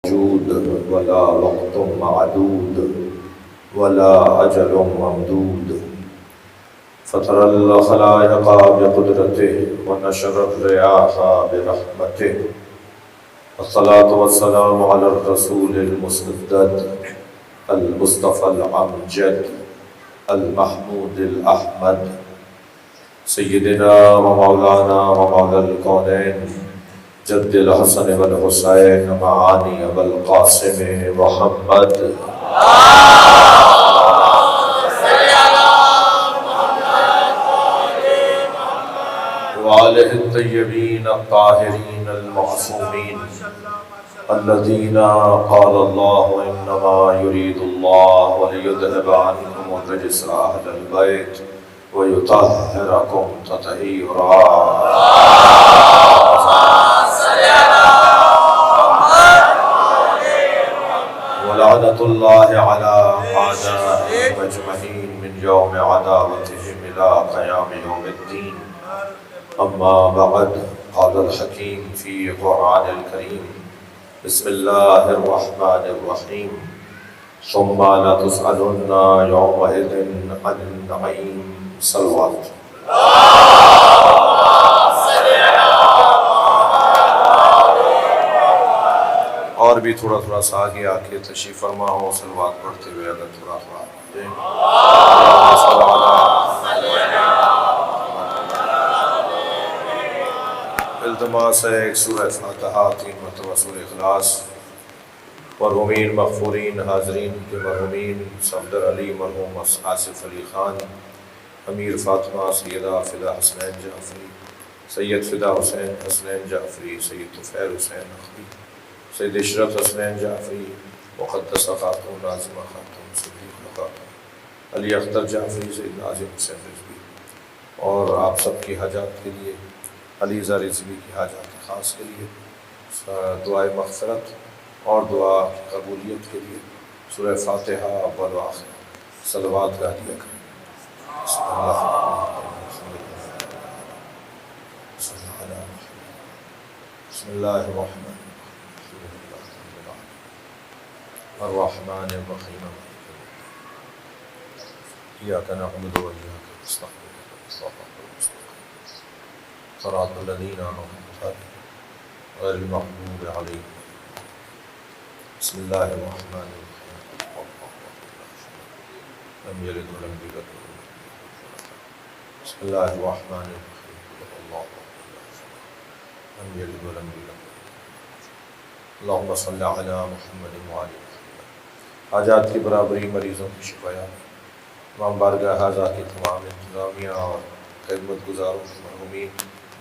موجود ولا وقت معدود ولا أجل ممدود فطر الخلائق بقدرته ونشر الرياح برحمته الصلاة والسلام على الرسول المسدد المصطفى الأمجد المحمود الأحمد سيدنا ومولانا ومولى الكونين جد الحسن والحسين معاني والقاسم محمد وآله الطيبين الطاهرين المعصومين الذين قال الله إنما يريد الله ليذهب عنكم الرجس أهل البيت ويطهركم تطهيرا. ولعنة الله على أعدائهم أجمعين من يوم عداوتهم إلى قيام يوم الدين. أما بعد، قال الحكيم في القرآن الكريم: بسم الله الرحمن الرحيم. ثم لتسألن يومئذ عن النعيم. صلوات. اور بھی تھوڑا تھوڑا سا آگے آ کے تشریف فرما ہو، صلوات پڑھتے ہوئے اگر تھوڑا تھوڑا التماس ہے ایک سورہ فاتحہ 3 مرتبہ سورہ اخلاص. مرحومین مغفورین حاضرین کے مرحومین صفدر علی مرحوم آصف علی خان، امیر فاطمہ سیدہ فدا حسنین جعفری، سید فدا حسین حسنین جعفری، سید طفیل حسین اخوی، سید عشرت حسنین جعفری، مقدسہ خاتون ناظمہ خاتون، صدیق خاتون، علی اختر جعفری، سید ناظم حسین رضوی، اور آپ سب کی حاجات کے لیے، علیزہ رضوی کی حاجات خاص کے لیے دعائے مغفرت اور دعا قبولیت کے لیے سورہ فاتحہ اول و آخر صلوات کا ہدیہ کریں. بسم اللہ الرحمن الرحمن الرحیم ایاک نعبد و ایاک نستعین صراط الذین انعمت علیہم غیر المغضوب علیہم. بسم اللہ الرحمن الرحیم لم یلد ولم یولد. بسم اللہ الرحمن الرحیم لم یلد ولم یولد. اللہم صلی علی محمد وآل محمد. حاجات کی برابری، مریضوں کی شفایات، تمام بارگاہ حاضہ کی تمام انتظامیہ اور خدمت گزاروں کی مرحومین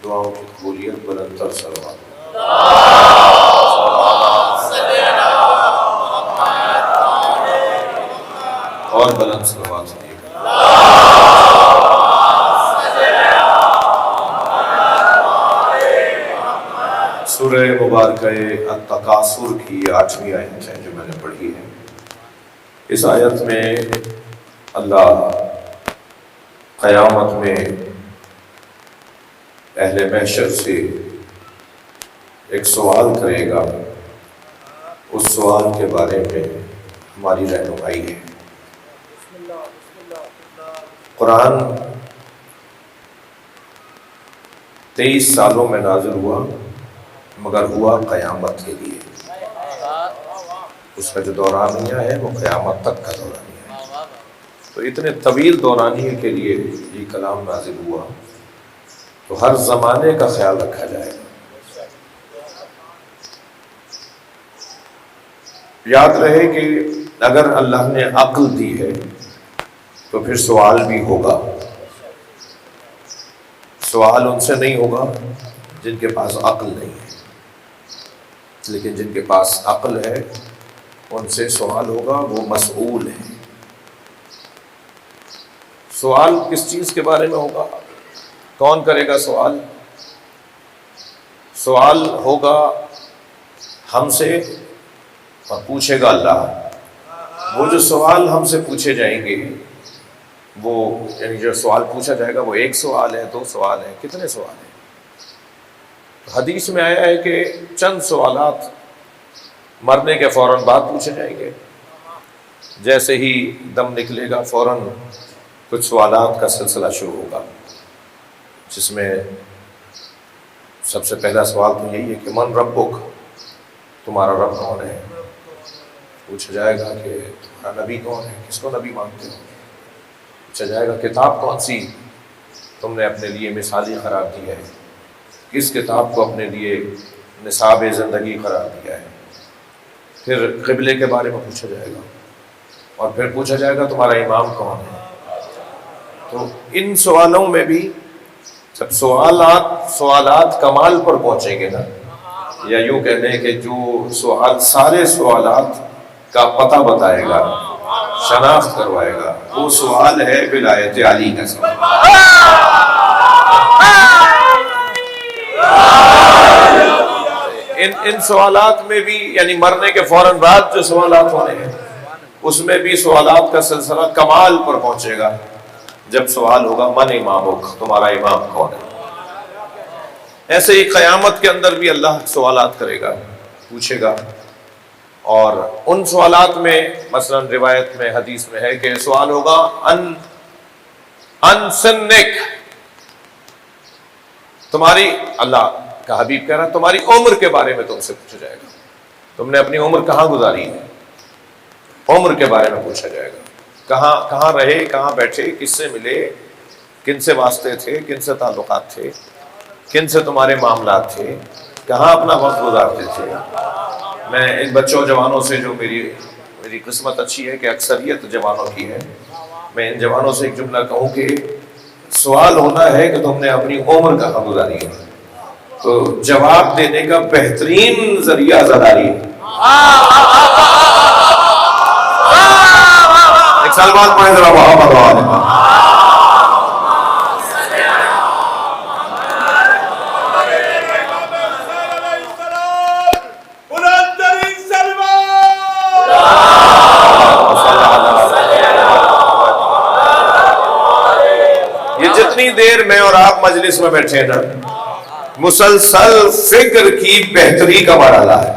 دعاؤں کی قبولیت. بلند تر صلوات. اور بلند صلوات دیے. سورہ مبارکہ التکاثر کی 8ویں آیت ہے جو میں نے پڑھی ہے. اس آیت میں اللہ قیامت میں اہل محشر سے ایک سوال کرے گا. اس سوال کے بارے میں ہماری رہنمائی ہے. قرآن 23 سالوں میں نازل ہوا، مگر ہوا قیامت کے لیے. اس کا جو دورانیہ ہے وہ قیامت تک کا دورانیہ ہے. تو اتنے طویل دورانیے کے لیے یہ کلام نازل ہوا، تو ہر زمانے کا خیال رکھا جائے گا. یاد رہے کہ اگر اللہ نے عقل دی ہے تو پھر سوال بھی ہوگا. سوال ان سے نہیں ہوگا جن کے پاس عقل نہیں ہے، لیکن جن کے پاس عقل ہے ان سے سوال ہوگا. وہ مسئول ہیں. سوال کس چیز کے بارے میں ہوگا؟ کون کرے گا سوال؟ سوال ہوگا ہم سے اور پوچھے گا اللہ. وہ جو سوال ہم سے پوچھے جائیں گے، وہ یعنی جو سوال پوچھا جائے گا وہ ایک سوال ہے، 2 سوال ہے، کتنے سوال ہیں؟ حدیث میں آیا ہے کہ چند سوالات مرنے کے فوراً بعد پوچھے جائیں گے. جیسے ہی دم نکلے گا فوراً کچھ سوالات کا سلسلہ شروع ہوگا، جس میں سب سے پہلا سوال تو یہی ہے کہ من ربک، تمہارا رب کون ہے؟ پوچھا جائے گا کہ تمہارا نبی کون ہے، کس کو نبی مانتے ہو؟ پوچھا جائے گا کتاب کون سی تم نے اپنے لیے مثالی قرار دی ہے، کس کتاب کو اپنے لیے نصاب زندگی قرار دیا ہے. پھر قبلے کے بارے میں پوچھا جائے گا، اور پھر پوچھا جائے گا تمہارا امام کون ہے. تو ان سوالوں میں بھی جب سوالات کمال پر پہنچیں گے نا، یا یوں کہہ لیں کہ جو سوال سارے سوالات کا پتہ بتائے گا، شناخت کروائے گا، وہ سوال ہے ولایت علی کا سوال. ان سوالات میں بھی، یعنی مرنے کے فوراً بعد جو سوالات ہونے ہیں اس میں بھی سوالات کا سلسلہ کمال پر پہنچے گا جب سوال ہوگا من امامک، تمہارا امام کون ہے. ایسے ہی قیامت کے اندر بھی اللہ سوالات کرے گا، پوچھے گا. اور ان سوالات میں مثلا روایت میں حدیث میں ہے کہ سوال ہوگا ان سنک، تمہاری، اللہ کا حبیب کہہ رہا تمہاری عمر کے بارے میں تم سے پوچھا جائے گا، تم نے اپنی عمر کہاں گزاری ہے، عمر کے بارے میں پوچھا جائے گا. کہاں رہے، کہاں بیٹھے، کس سے ملے، کن سے واسطے تھے، کن سے تعلقات تھے، کن سے تمہارے معاملات تھے، کہاں اپنا وقت گزارتے تھے. میں ان بچوں جوانوں سے، جو میری قسمت اچھی ہے کہ اکثریت جوانوں کی ہے، میں ان جوانوں سے ایک جملہ کہوں کہ سوال ہونا ہے کہ تم نے اپنی عمر کہاں گزاری ہے، تو جواب دینے کا بہترین ذریعہ زداری ہے. ایک سال بعد پڑھیں ذرا محمد وعلم. یہ جتنی دیر میں اور آپ مجلس میں بیٹھے ہیں نا، مسلسل فکر کی بہتری کا مرحلہ ہے،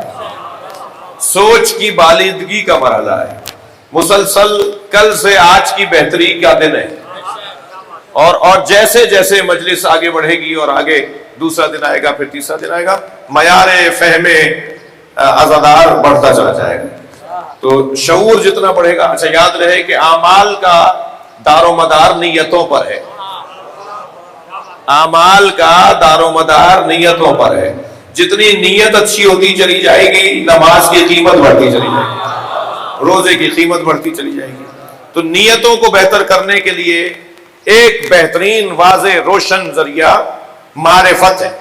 سوچ کی بالیدگی کا مرحلہ ہے، مسلسل کل سے آج کی بہتری کا دن ہے. اور جیسے جیسے مجلس آگے بڑھے گی اور آگے دوسرا دن آئے گا، پھر تیسرا دن آئے گا، معیار فہم عزادار بڑھتا چلا جائے گا. تو شعور جتنا بڑھے گا. اچھا یاد رہے کہ اعمال کا دار و مدار نیتوں پر ہے، اعمال کا دار و مدار نیتوں پر ہے. جتنی نیت اچھی ہوتی چلی جائے گی، نماز کی قیمت بڑھتی چلی جائے گی، روزے کی قیمت بڑھتی چلی جائے گی. تو نیتوں کو بہتر کرنے کے لیے ایک بہترین واضح روشن ذریعہ معرفت ہے.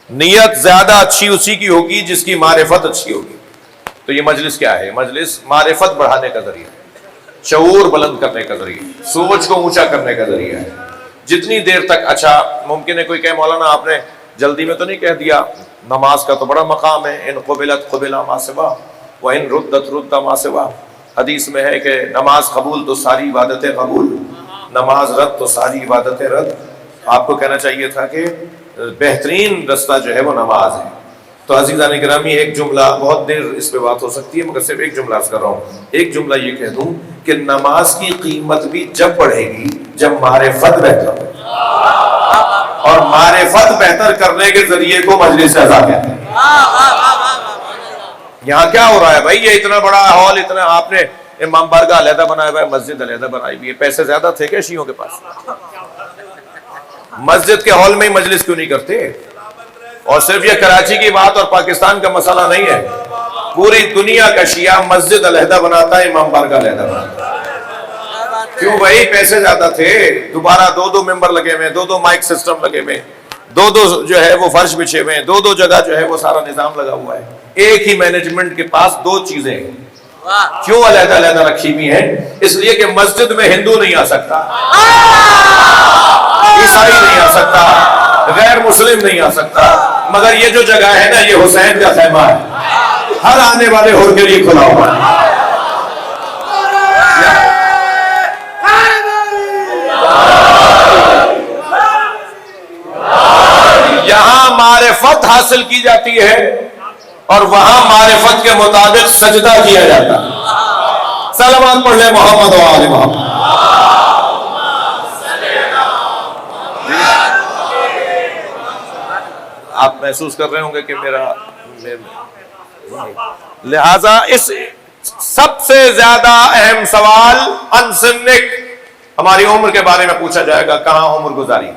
نیت زیادہ اچھی اسی کی ہوگی جس کی معرفت اچھی ہوگی. تو یہ مجلس کیا ہے؟ مجلس معرفت بڑھانے کا ذریعہ ہے، شعور بلند کرنے کا ذریعہ ہے، سوچ کو اونچا کرنے کا ذریعہ ہے. جتنی دیر تک، اچھا ممکن ہے کوئی کہے مولانا آپ نے جلدی میں تو نہیں کہہ دیا، نماز کا تو بڑا مقام ہے، ان قبلت قبلا ما سوا وان ردت رد ما سوا. حدیث میں ہے کہ نماز قبول تو ساری عبادتیں قبول، نماز رد تو ساری عبادتیں رد. آپ کو کہنا چاہیے تھا کہ بہترین رستہ جو ہے وہ نماز ہے. تو عزیزان گرامی، ایک جملہ، بہت دیر اس پہ بات ہو سکتی ہے مگر صرف ایک جملہ عرض کر رہا ہوں. ایک جملہ یہ کہہ دوں کہ نماز کی قیمت بھی جب بڑھے گی جب معرفت بہتر ہو، اور معرفت بہتر کرنے کے ذریعے کو مجلس اعضا کہتے ہیں. یہاں کیا ہو رہا ہے بھائی؟ یہ اتنا بڑا ہال، اتنا آپ نے امام بارگاہ علیحدہ بنایا ہوا ہے، مسجد علیحدہ بنائی ہوئی ہے. پیسے زیادہ تھے کیا شیعوں کے پاس؟ مسجد کے ہال میں ہی مجلس کیوں نہیں کرتے؟ اور صرف یہ کراچی کی بات اور پاکستان کا مسئلہ نہیں ہے، پوری دنیا کا شیعہ مسجد علیحدہ بناتا ہے، امام بارگاہ علیحدہ بناتا ہے. کیوں بھائی؟ پیسے زیادہ تھے. دوبارہ دو ممبر لگے ہوئے، دو مائک سسٹم لگے ہوئے، دو جو ہے وہ فرش بچھے ہوئے، دو جگہ جو ہے وہ سارا نظام لگا ہوا ہے. ایک ہی مینجمنٹ کے پاس دو چیزیں ہیں. کیوں علیحدہ علیحدہ رکھی ہوئی ہیں؟ اس لیے کہ مسجد میں ہندو نہیں آ سکتا، عیسائی نہیں آ سکتا، غیر مسلم نہیں آ سکتا، مگر یہ جو جگہ ہے نا، یہ حسین کا خیمہ ہے، ہر آنے والے ہور کے لیے کھلا ہوا ہے. یہاں معرفت حاصل کی جاتی ہے اور وہاں معرفت کے مطابق سجدہ کیا جاتا ہے. سلامات پڑھ لیں محمد و آل محمد. آپ محسوس کر رہے ہوں گے کہ میرا لہذا اس سب سے زیادہ اہم سوال ان سنک، ہماری عمر کے بارے میں پوچھا جائے گا. کہاں عمر گزاری؟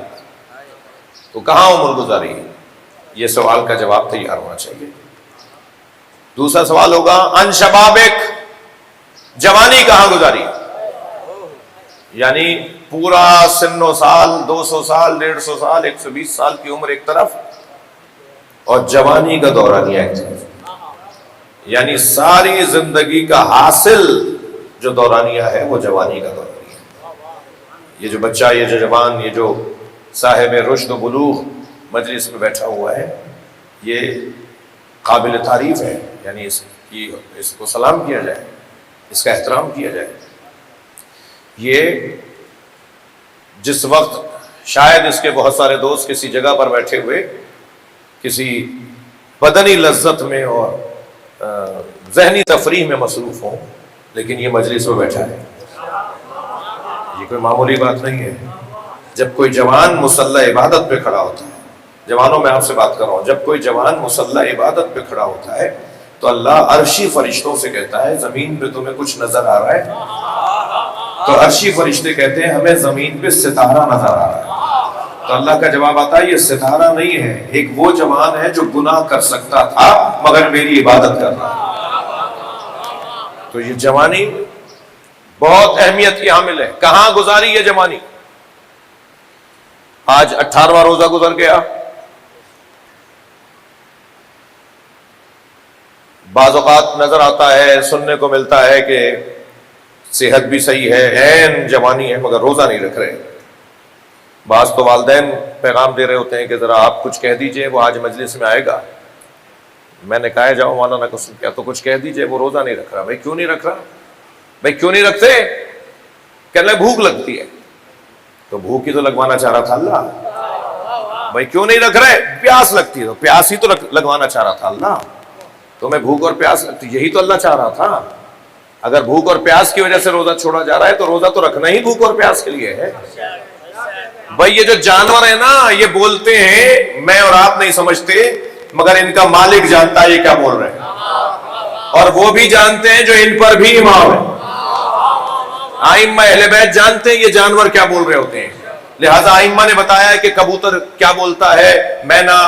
تو کہاں عمر گزاری؟ یہ سوال کا جواب تیار ہونا چاہیے. دوسرا سوال ہوگا ان شبابک، جوانی کہاں گزاری؟ یعنی پورا سن و سال، 200 سال، 150 سال، 120 سال کی عمر ایک طرف، اور جوانی کا دورانیہ ایک طرف. یعنی ساری زندگی کا حاصل جو دورانیہ ہے وہ جوانی کا دورانیہ ہے. یہ جو بچہ، یہ جو جوان، یہ جو صاحب رشد و بلوغ مجلس میں بیٹھا ہوا ہے، یہ قابل تعریف ہے. یعنی اس کو سلام کیا جائے، اس کا احترام کیا جائے. یہ جس وقت شاید اس کے بہت سارے دوست کسی جگہ پر بیٹھے ہوئے کسی بدنی لذت میں اور ذہنی تفریح میں مصروف ہوں، لیکن یہ مجلس میں بیٹھا ہے. یہ کوئی معمولی بات نہیں ہے. جب کوئی جوان مصلی عبادت پہ کھڑا ہوتا ہے، جوانوں میں آپ سے بات کر رہا ہوں، جب کوئی جوان مصلی عبادت پہ کھڑا ہوتا ہے تو اللہ عرشی فرشتوں سے کہتا ہے زمین پہ تمہیں کچھ نظر آ رہا ہے؟ تو عرشی فرشتے کہتے ہیں ہمیں زمین پہ ستارہ نظر آ رہا ہے. تو اللہ کا جواب آتا ہے یہ ستارہ نہیں ہے، ایک وہ جوان ہے جو گناہ کر سکتا تھا مگر میری عبادت کر رہا. تو یہ جوانی بہت اہمیت کی حامل ہے. کہاں گزاری یہ جوانی؟ آج 18واں روزہ گزر گیا. بعض اوقات نظر آتا ہے، سننے کو ملتا ہے کہ صحت بھی صحیح ہے، عین جوانی ہے، مگر روزہ نہیں رکھ رہے. بعض تو والدین پیغام دے رہے ہوتے ہیں کہ ذرا آپ کچھ کہہ دیجئے، وہ آج مجلس میں آئے گا. میں نے کہا جاؤ مولانا قسم کیا تو کچھ کہہ دیجئے، وہ روزہ نہیں رکھ رہا. بھائی کیوں نہیں رکھ رہا؟ بھائی کیوں نہیں رکھتے؟ کہنے لگے بھوک لگتی ہے. تو بھوک ہی تو لگوانا چاہ رہا تھا اللہ. بھائی کیوں نہیں رکھ رہے؟ پیاس لگتی ہے. تو پیاس ہی تو لگوانا چاہ رہا تھا اللہ. تمہیں بھوک اور پیاس لگتی، یہی تو اللہ چاہ رہا تھا. اگر بھوک اور پیاس کی وجہ سے روزہ چھوڑا جا رہا ہے تو روزہ تو رکھنا ہی بھوک اور پیاس کے لیے ہے. بھائی یہ جو جانور ہیں نا، یہ بولتے ہیں، میں اور آپ نہیں سمجھتے، مگر ان کا مالک جانتا ہے یہ کیا بول رہے ہیں، اور وہ بھی جانتے ہیں جو ان پر بھی امام ہے. ائمہ اہل بیت جانتے ہیں یہ جانور کیا بول رہے ہوتے ہیں. لہذا ائمہ نے بتایا ہے کہ کبوتر کیا بولتا ہے، مینا،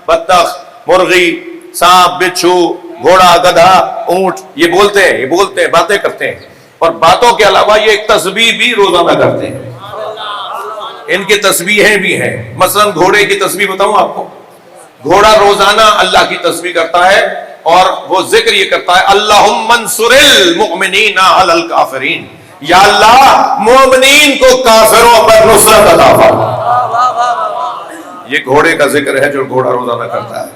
بطخ، مرغی، سانپ، بچھو، گھوڑا، گدھا، اونٹ، یہ بولتے ہیں، باتیں کرتے ہیں. اور باتوں کے علاوہ یہ ایک تسبیح بھی روزانہ کرتے ہیں. ان کی تسبیحیں بھی ہیں. مثلا گھوڑے کی تسبیح بتاؤں آپ کو. گھوڑا روزانہ اللہ کی تسبیح کرتا ہے اور وہ ذکر یہ کرتا ہے اللہم انصر المؤمنین علی الکافرین، یا اللہ مومنین کو کافروں پر نصرت عطا فرما. یہ گھوڑے کا ذکر ہے جو گھوڑا روزانہ کرتا ہے.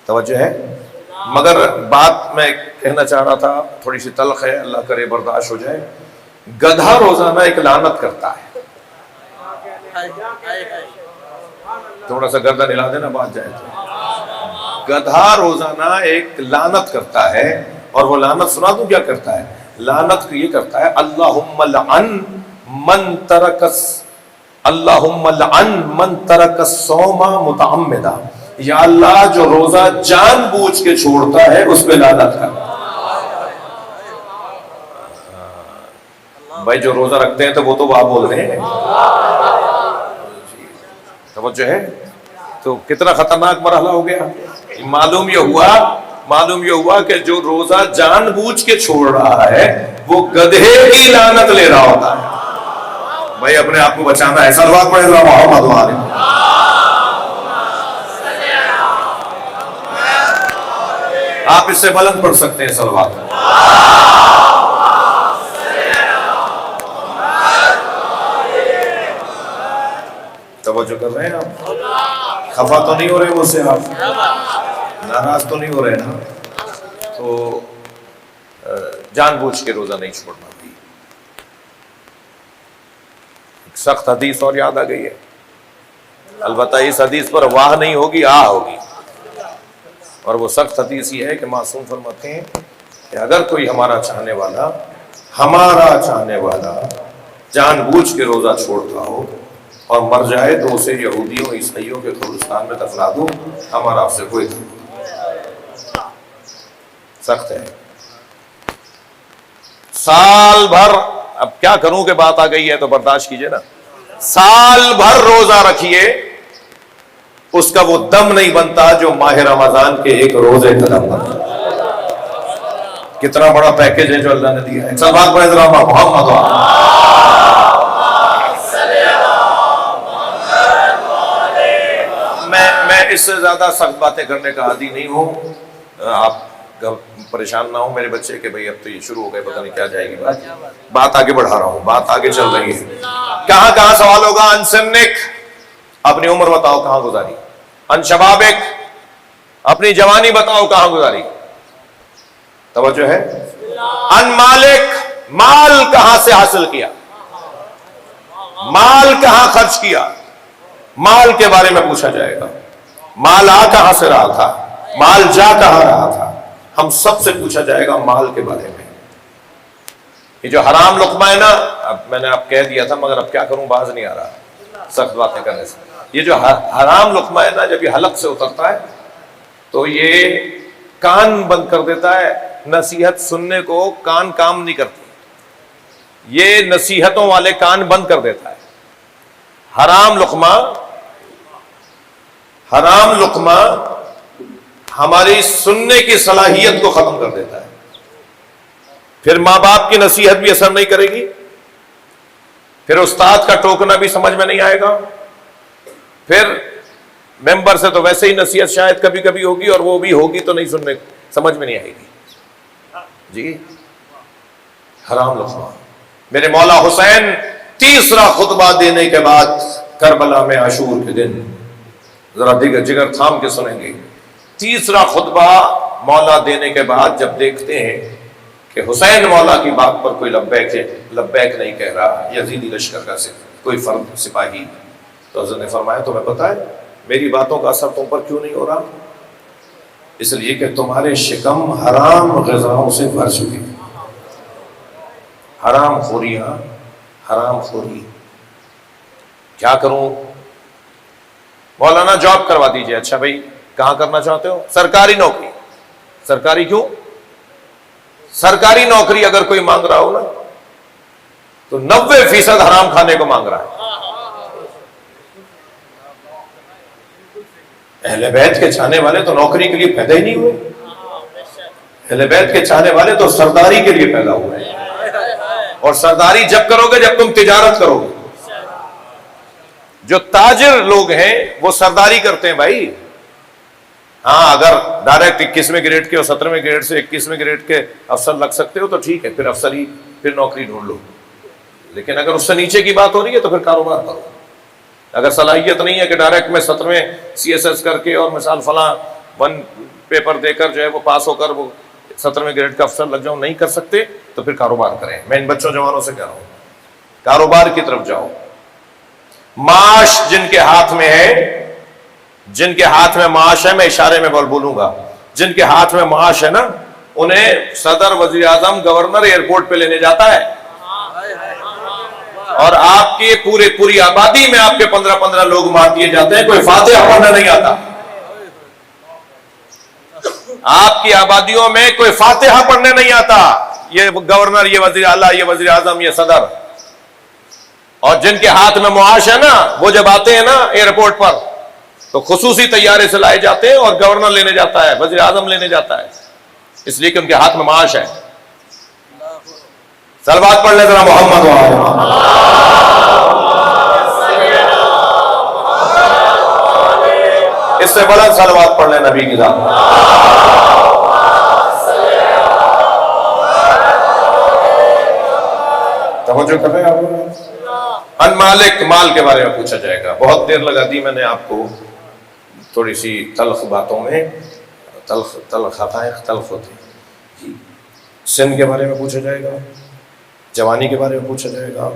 توجہ ہے. مگر بات میں کہنا چاہ رہا تھا تھوڑی سی تلخ ہے، اللہ کرے برداشت ہو جائے. گدھا روزانہ ایک لعنت کرتا ہے. تھوڑا سا گردن ہلا دینا بات جائے تو. گدھا روزانہ ایک لعنت کرتا ہے، اور وہ لعنت سنا دوں کیا کرتا ہے؟ لعنت یہ کرتا ہے اللہم لعن من ترک الصوم متعمدا، یا اللہ جو روزہ جان بوجھ کے چھوڑتا ہے اس پہ لعنت کر. بھائی جو روزہ رکھتے ہیں تو وہ تو آپ بول رہے ہیں. توجہ ہے. تو کتنا خطرناک مرحلہ ہو گیا. معلوم یہ ہوا کہ جو روزہ جان بوجھ کے چھوڑ رہا ہے وہ گدھے کی لعنت لے رہا ہوتا ہے. بھائی اپنے آپ کو بچانا ہے. صلوات پڑھیں محمد و آل محمد. آپ اس سے بلند پڑھ سکتے ہیں صلوات. توجہ کر رہے ہیں آپ؟ خفا تو نہیں ہو رہے مجھ سے؟ آپ ناراض تو نہیں ہو رہے نا؟ تو جان بوجھ کے روزہ نہیں چھوڑنا بھی. ایک سخت حدیث اور یاد آ گئی ہے. البتہ اس حدیث پر واہ نہیں ہوگی، آہ ہوگی. اور وہ سخت حدیث یہ ہے کہ معصوم فرماتے ہیں کہ اگر کوئی ہمارا چاہنے والا جان بوجھ کے روزہ چھوڑتا ہو اور مر جائے تو اسے یہودیوں عیسائیوں کے قبرستان میں دفنا دو، ہمارا آپ سے کوئی سخت ہے۔ سال بھر، اب کیا کروں کہ بات آ گئی ہے تو برداشت کیجئے نا، سال بھر روزہ رکھیے، اس کا وہ دم نہیں بنتا جو ماہ رمضان کے ایک روزے کا دم بنتا۔ کتنا بڑا پیکیج ہے جو اللہ نے دیا ہے۔ سلمان کو ذرا محمد میں اس سے زیادہ سخت باتیں کرنے کا عادی نہیں ہوں، آپ پریشان نہ ہوں میرے بچے کہ بھئی اب تو یہ شروع ہو گئے، پتہ نہیں کیا جائے گی بات آگے بڑھا رہا ہوں، بات آگے چل رہی ہے۔ کہاں سوال ہوگا؟ ان سنک، اپنی عمر بتاؤ کہاں گزاری، ان شبابک، اپنی جوانی بتاؤ کہاں گزاری، توجہ ہے، ان مالک، مال کہاں سے حاصل کیا، مال کہاں خرچ کیا، مال کے بارے میں پوچھا جائے گا، مال آ کہاں سے رہا تھا، مال جا کہاں رہا تھا، ہم سب سے پوچھا جائے گا مال کے بارے میں۔ یہ جو حرام لقمہ ہے نا، اب میں نے آپ کہہ دیا تھا مگر اب کیا کروں، باز نہیں آ رہا سخت باتیں کرنے سے۔ یہ جو حرام لقمہ ہے نا، جب یہ حلق سے اترتا ہے تو یہ کان بند کر دیتا ہے، نصیحت سننے کو کان کام نہیں کرتی، یہ نصیحتوں والے کان بند کر دیتا ہے۔ حرام لقمہ ہماری سننے کی صلاحیت کو ختم کر دیتا ہے، پھر ماں باپ کی نصیحت بھی اثر نہیں کرے گی، پھر استاد کا ٹوکنا بھی سمجھ میں نہیں آئے گا، پھر ممبر سے تو ویسے ہی نصیحت شاید کبھی کبھی ہوگی، اور وہ بھی ہوگی تو نہیں سننے سمجھ میں نہیں آئے گی۔ جی حرام لقمہ۔ میرے مولا حسین تیسرا خطبہ دینے کے بعد کربلا میں عاشور کے دن، ذرا جگر تھام کے سنیں گے، تیسرا خطبہ مولا دینے کے بعد جب دیکھتے ہیں کہ حسین مولا کی بات پر کوئی لبیک نہیں کہہ رہا، یزیدی لشکر کا کوئی فرد سپاہی، تو حضرت نے فرمایا تمہیں پتہ ہے میری باتوں کا اثر تم پر کیوں نہیں ہو رہا؟ اس لیے کہ تمہارے شکم حرام غذاؤں سے بھر چکے، حرام خوری۔ کیا کروں؟ مولانا جاب کروا دیجئے۔ اچھا بھائی کہاں کرنا چاہتے ہو؟ سرکاری نوکری۔ سرکاری کیوں؟ سرکاری نوکری اگر کوئی مانگ رہا ہو نا تو 90% حرام کھانے کو مانگ رہا ہے۔ اہل بیت کے چاہنے والے تو نوکری کے لیے پیدا ہی نہیں ہوئے، اہل بیت کے چاہنے والے تو سرداری کے لیے پیدا ہوئے، اور سرداری جب کرو گے جب تم تجارت کرو گے۔ جو تاجر لوگ ہیں وہ سرداری کرتے ہیں بھائی، ہاں اگر ڈائریکٹ 21ویں گریڈ کے اور 17ویں گریڈ سے 21ویں گریڈ کے افسر لگ سکتے ہو تو ٹھیک ہے، پھر افسری، پھر نوکری ڈھونڈ لو، لیکن اگر اس سے نیچے کی بات ہو رہی ہے تو پھر کاروبار کرو۔ اگر صلاحیت نہیں ہے کہ ڈائریکٹ میں 17ویں CSS کر کے اور مثال فلاں 1 پیپر دے کر جو ہے وہ پاس ہو کر وہ 17ویں گریڈ کا افسر لگ جاؤں، نہیں کر سکتے تو پھر کاروبار کریں۔ میں ان بچوں جوانوں سے کہہ رہا ہوں کاروبار کی طرف جاؤ۔ معاش جن کے ہاتھ میں ہے، جن کے ہاتھ میں معاش ہے، میں اشارے میں بولوں گا، جن کے ہاتھ میں معاش ہے نا انہیں صدر، وزیر اعظم، گورنر ایئرپورٹ پہ لینے جاتا ہے، اور آپ کی پوری آبادی میں آپ کے 15 لوگ مار دیے جاتے ہیں، کوئی فاتحہ پڑھنا نہیں آتا۔ آپ کی آبادیوں میں کوئی فاتحہ پڑھنے نہیں آتا، یہ گورنر، یہ وزیر اعلیٰ، یہ وزیر اعظم، یہ صدر۔ اور جن کے ہاتھ میں معاش ہے نا وہ جب آتے ہیں نا ایئرپورٹ پر تو خصوصی طیارے سے لائے جاتے ہیں، اور گورنر لینے جاتا ہے، وزیر اعظم لینے جاتا ہے، اس لیے کہ ان کے ہاتھ میں معاش ہے۔ صلوات پڑھ لیں ذرا محمد اس سے بلند صلوات پڑھ لیں نبی کی ذات۔ توجہ کر رہے ہیں آپ؟ ان مالک، مال کے بارے میں پوچھا جائے گا۔ بہت دیر لگا دی میں نے آپ کو تھوڑی سی تلخ باتوں میں، تلخ حقائق تلخ ہوتے ہیں۔ سن کے بارے میں پوچھا جائے گا، جوانی کے بارے میں پوچھا جائے گا،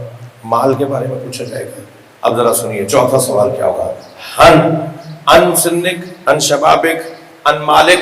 مال کے بارے میں پوچھا جائے گا۔ اب ذرا سنیے چوتھا سوال کیا ہوگا؟ ان سنک، ان شبابک، ان مالک،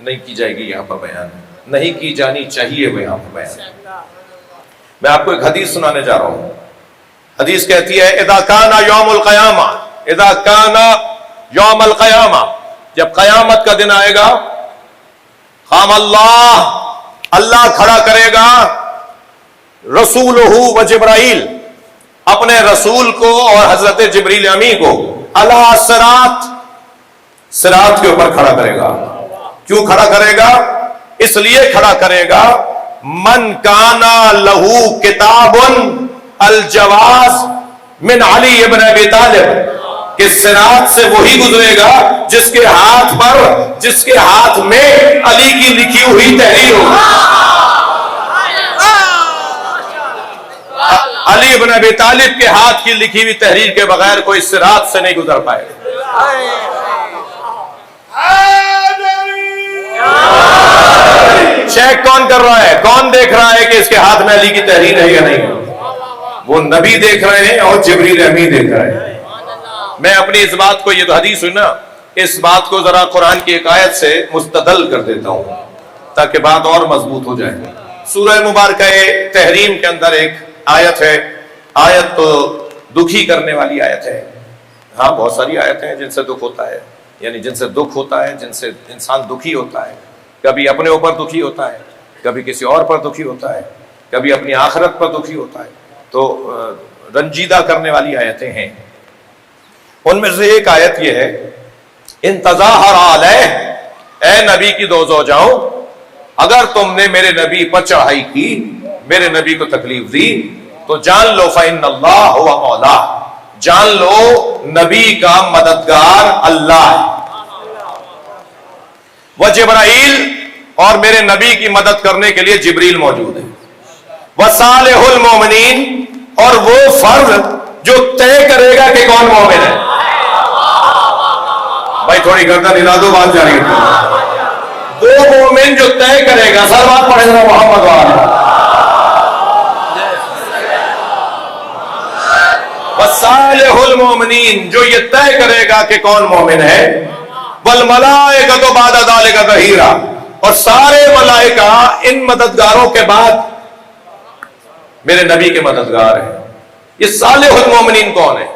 نہیں کی جائے گی یہاں پر بیان، نہیں کی جانی چاہیے وہ یہاں پر بیان۔ میں آپ کو ایک حدیث سنانے جا رہا ہوں۔ حدیث کہتی ہے اذا کان یوم القیامہ، اذا کان یوم القیامہ، جب قیامت کا دن آئے گا، قام اللہ کھڑا کرے گا رسولہ و جبرائیل، اپنے رسول کو اور حضرت جبریل امی کو، علی صراط کے اوپر کھڑا کرے گا۔ کیوں کھڑا کرے گا؟ اس لیے کھڑا کرے گا من کانا لہو کتاب الجواز من علی ابن ابی طالب، کہ صراط سے وہی گزرے گا جس کے ہاتھ میں علی کی لکھی ہوئی تحریر ہو۔ علی ابن ابی طالب کے ہاتھ کی لکھی ہوئی تحریر کے بغیر کوئی صراط سے نہیں گزر پائے گا۔ چیک کون کر رہا ہے؟ کون دیکھ رہا ہے کہ اس کے ہاتھ میں علی کی تحریر ہے یا نہیں؟ وہ نبی دیکھ رہے ہیں اور جبریل امی دیکھ رہے ہیں۔ میں اپنی اس بات کو، یہ تو حدیث ہوئی نا، اس بات کو ذرا قرآن کی ایک آیت سے مستدل کر دیتا ہوں تاکہ بات اور مضبوط ہو جائے۔ سورہ مبارکہ تحریم کے اندر ایک آیت ہے، آیت تو دکھی کرنے والی آیت ہے۔ ہاں بہت ساری آیتیں ہیں جن سے دکھ ہوتا ہے، یعنی جن سے دکھ ہوتا ہے، جن سے انسان دکھی ہوتا ہے، کبھی اپنے اوپر دکھی ہوتا ہے، کبھی کسی اور پر دکھی ہوتا ہے، کبھی اپنی آخرت پر دکھی ہوتا ہے، تو رنجیدہ کرنے والی آیتیں ہیں۔ ان میں سے ایک آیت یہ ہے، ان تظاہر علیہ، اے نبی کی دو زوجاؤں، اگر تم نے میرے نبی پر چڑھائی کی، میرے نبی کو تکلیف دی، تو جان لو فإن اللہ ہوا مولا، جان لو نبی کا مددگار اللہ ہے۔ وہ جبرائیل، اور میرے نبی کی مدد کرنے کے لیے جبریل موجود ہے۔ وصالح المومنین، اور وہ فرد جو طے کرے گا کہ کون مومن ہے۔ بھائی تھوڑی گردن ہلا دو، بات جاری ہے۔ وہ مومن جو طے کرے گا، سر بات پڑھے گا محمد والا، وصالح المومنین، جو یہ طے کرے گا کہ کون مومن ہے۔ والملائکۃ بعد ذلک ظہیرا، اور سارے ملائکہ ان مددگاروں کے بعد میرے نبی کے مددگار ہیں۔ یہ صالح المومنین کون ہے؟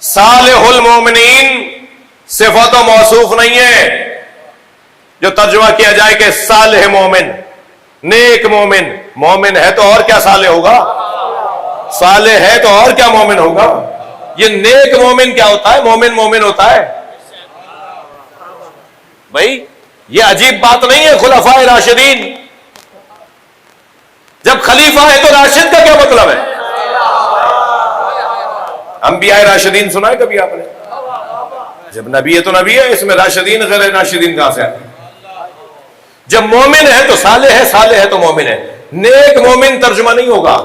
صالح المومنین صفت و موصوف نہیں ہے جو ترجمہ کیا جائے کہ صالح مومن، نیک مومن۔ مومن ہے تو اور کیا صالح ہوگا؟ صالح ہے تو اور کیا مومن ہوگا؟ یہ نیک مومن کیا ہوتا ہے؟ مومن ہوتا ہے بھائی، یہ عجیب بات نہیں ہے۔ خلفائے راشدین، جب خلیفہ ہے تو راشد کا کیا مطلب ہے؟ انبیاء راشدین سنا ہے کبھی آپ نے؟ جب نبی ہے تو نبی ہے، اس میں راشدین غیر راشدین کہاں سے آتے؟ جب مومن ہے تو صالح ہے، صالح ہے تو مومن ہے۔ نیک مومن ترجمہ نہیں ہوگا،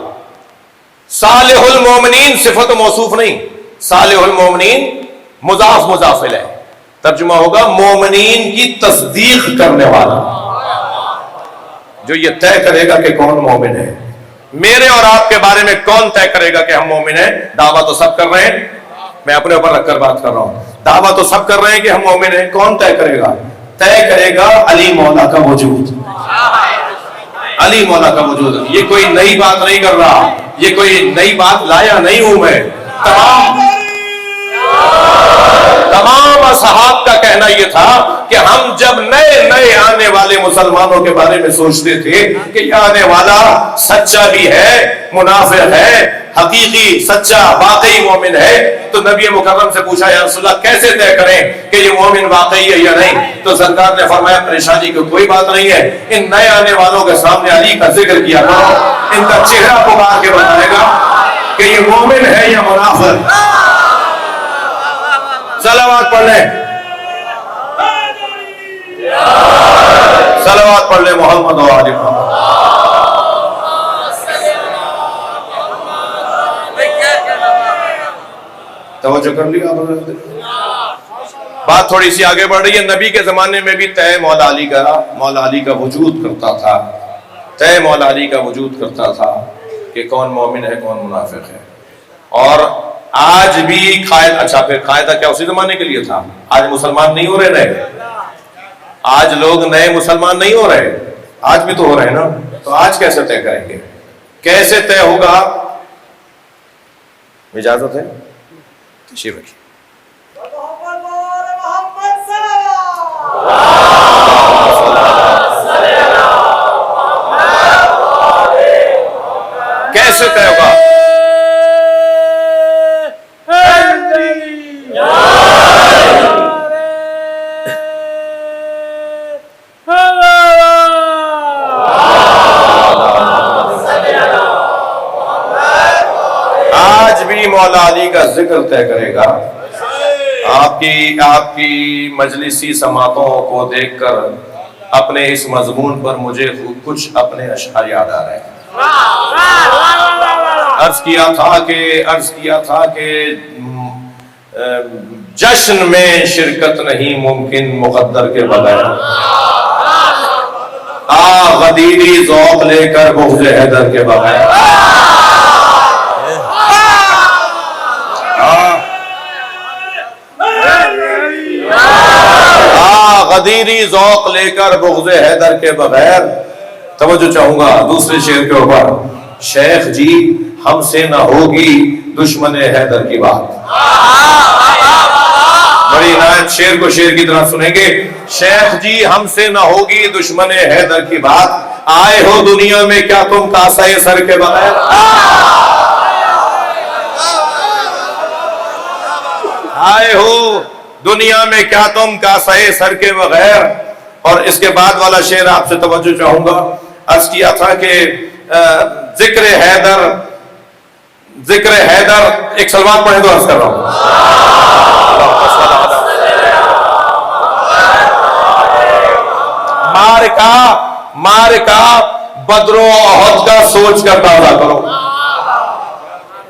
صالح المومنین صفت و موصوف نہیں، صالح المومنین مضاف مضاف ہے، ترجمہ ہوگا مومنین کی تصدیق کرنے والا، جو یہ طے کرے گا کہ کون مومن ہے۔ میرے اور آپ کے بارے میں کون طے کرے گا کہ ہم مومن ہیں؟ دعویٰ تو سب کر رہے ہیں، میں اپنے اوپر رکھ کر بات کر رہا ہوں، دعویٰ تو سب کر رہے ہیں کہ ہم مومن ہیں۔ کون طے کرے گا؟ طے کرے گا علی مولا کا وجود، علی مولا کا وجود۔ یہ کوئی نئی بات نہیں کر رہا، یہ کوئی نئی بات لایا نہیں ہوں میں۔ تمام اصحاب کا کہنا یہ تھا کہ ہم جب نئے آنے والے مسلمانوں کے بارے میں سوچتے تھے کہ یہ آنے والا سچا بھی ہے، منافق ہے، حقیقی سچا واقعی مومن ہے، تو نبی مکرم سے پوچھا یا رسول اللہ کیسے طے کریں کہ یہ مومن واقعی ہے یا نہیں؟ تو سرکار نے فرمایا پریشانی کی کوئی بات نہیں ہے، ان نئے آنے والوں کے سامنے علی کا ذکر کیا کرو، ان کا چہرہ پکار کے بتائے گا کہ یہ مومن ہے یا منافق۔ صلوات پڑھ لیں، صلوات پڑھ لیں محمد و آل محمد۔ توجہ کر لیا آپ نے؟ بات تھوڑی سی آگے بڑھ رہی ہے۔ نبی کے زمانے میں بھی طے مولا علی کا وجود کرتا تھا، طے مولا علی کا وجود کرتا تھا کہ کون مومن ہے کون منافق ہے۔ اور آج بھی اچھا پھر قاعدہ کیا اسی زمانے کے لیے تھا؟ آج مسلمان نہیں ہو رہے نئے، آج لوگ نئے مسلمان نہیں ہو رہے، آج بھی تو ہو رہے ہیں نا، تو آج کیسے طے کریں گے؟ کیسے طے ہوگا؟ اجازت ہے؟ تشریف رکھیے۔ کیسے طے ہوگا؟ آج بھی مولا علی کا ذکر طے کرے گا۔ آپ کی مجلسی سماعتوں کو دیکھ کر اپنے اس مضمون پر مجھے کچھ اپنے اشعار یاد آ رہے ہیں۔ عرض کیا تھا کہ جشن میں شرکت نہیں ممکن مقدر کے بغیر، غدیری ذوق لے کر بغض حیدر کے بغیر، غدیری ذوق لے کر بغض حیدر کے بغیر۔ توجہ چاہوں گا دوسرے شعر کے اوپر، شیخ جی ہم سے نہ ہوگی دشمن حیدر کی بات۔ بڑی عنایت شعر کو شعر کی طرح سنیں گے۔ شیخ جی ہم سے نہ ہوگی دشمن حیدر کی بات، آئے ہو دنیا میں کیا تم کاسہ سر کے بغیر، آئے ہو دنیا میں کیا تم کاسہ سر کے بغیر۔ اور اس کے بعد والا شعر آپ سے توجہ چاہوں گا۔ عرض کیا تھا کہ ذکر حیدر ایک سلوات پڑھیں تو عرض کر رہا ہوں۔ مارکا بدر و احد کا سوچ کر تازہ کرو۔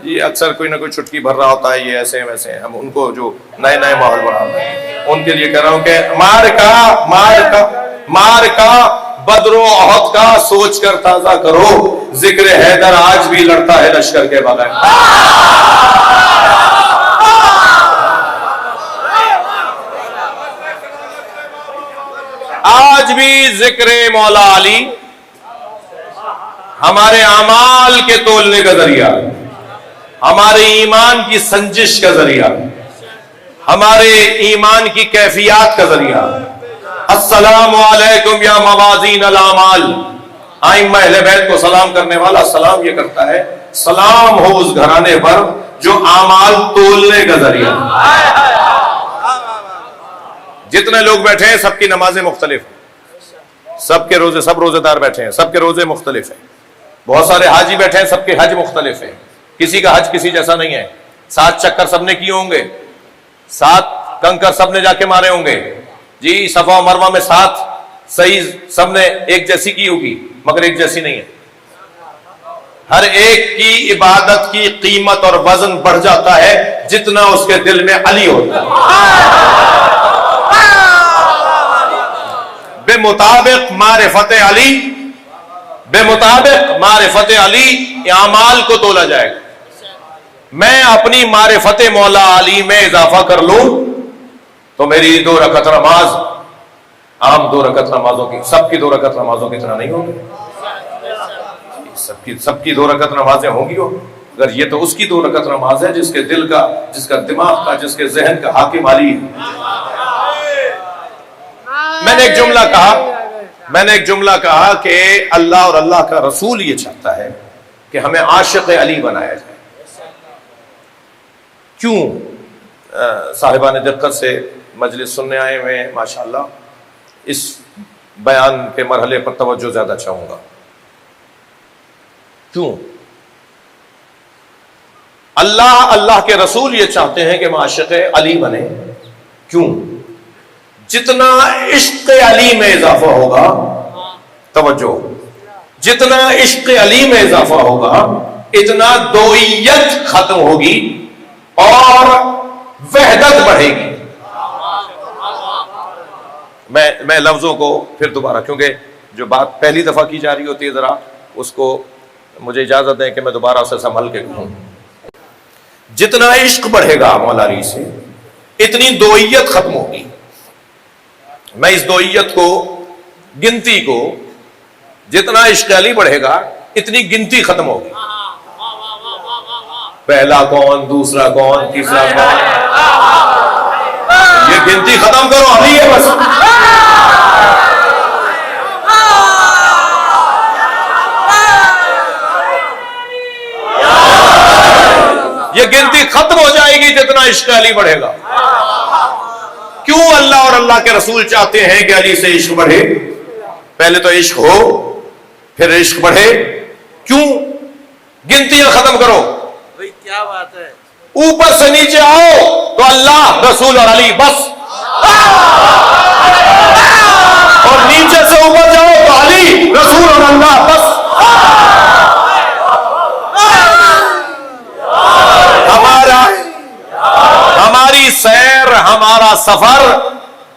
یہ اکثر کوئی نہ کوئی چھٹکی بھر رہا ہوتا ہے، یہ ایسے ویسے، ہم ان کو جو نئے ماحول بنا رہے ہیں ان کے لیے کہہ رہا ہوں کہ مارکا بدر و احد کا سوچ کر تازہ کرو، ذکر حیدر آج بھی لڑتا ہے لشکر کے بغیر۔ آج بھی ذکر مولا علی ہمارے اعمال کے تولنے کا ذریعہ، ہمارے ایمان کی سنجش کا ذریعہ، ہمارے ایمان کی کیفیات کا ذریعہ۔ السلام علیکم یا موازین الاعمال، ائمہ اہل بیت کو سلام کرنے والا سلام یہ کرتا ہے، سلام ہو اس گھرانے پر جو اعمال تولنے کا ذریعہ۔ جتنے لوگ بیٹھے ہیں سب کی نمازیں مختلف ہیں، سب کے روزے، سب روزے دار بیٹھے ہیں، سب کے روزے مختلف ہیں۔ بہت سارے حاجی بیٹھے ہیں، سب کے حج مختلف ہیں، کسی کا حج کسی جیسا نہیں ہے۔ 7 چکر سب نے کیے ہوں گے، 7 کنکر سب نے جا کے مارے ہوں گے جی، صفا و مروہ میں 7 صحیح سب نے ایک جیسی کی ہوگی، مگر ایک جیسی نہیں ہے۔ ہر ایک کی عبادت کی قیمت اور وزن بڑھ جاتا ہے جتنا اس کے دل میں علی ہوتا ہے۔ بے مطابق معرفت علی اعمال کو تولا جائے گا۔ میں اپنی معرفت مولا علی میں اضافہ کر لوں تو میری 2 رکعت نماز عام 2 رکعت نمازوں کی، سب کی 2 رکعت نمازوں کی طرح نہیں ہوگی، سب کی 2 رکعت نمازیں ہوں گی۔ اگر یہ تو اس کی 2 رکعت نماز ہے جس کے دل کا، جس کا دماغ کا، جس کے ذہن کا حاکم علی ہے۔ میں نے ایک جملہ کہا کہ اللہ اور اللہ کا رسول یہ چاہتا ہے کہ ہمیں عاشق علی بنایا جائے۔ کیوں؟ صاحبان دقت سے مجلس سننے آئے ہوئے ہیں ماشاءاللہ، اس بیان کے مرحلے پر توجہ زیادہ چاہوں گا۔ کیوں؟ اللہ کے رسول یہ چاہتے ہیں کہ ہم عاشق علی بنے۔ کیوں؟ جتنا عشق علی میں اضافہ ہوگا، توجہ، جتنا عشق علی میں اضافہ ہوگا اتنا دوئیت ختم ہوگی اور وحدت بڑھے گی۔ میں لفظوں کو پھر دوبارہ، کیونکہ جو بات پہلی دفعہ کی جا رہی ہوتی ہے ذرا اس کو مجھے اجازت دیں کہ میں دوبارہ سے سنبھل کے کہوں۔ جتنا عشق بڑھے گا مولا علی سے اتنی دوئیت ختم ہوگی۔ میں اس دوئیت کو، گنتی کو، جتنا عشق علی بڑھے گا اتنی گنتی ختم ہوگی. پہلا کون، دوسرا کون، تیسرا کون، یہ گنتی ختم کرو، علی ہے بس. یہ گنتی ختم ہو جائے گی جتنا عشق علی بڑھے گا. کیوں اللہ اور اللہ کے رسول چاہتے ہیں کہ علی سے عشق بڑھے؟ پہلے تو عشق ہو پھر عشق بڑھے. کیوں؟ گنتیاں ختم کرو. کیا بات ہے. اوپر سے نیچے آؤ تو اللہ، رسول اور علی بس، اور نیچے سے اوپر جاؤ تو علی، رسول اور اللہ بس. ہماری سیر، ہمارا سفر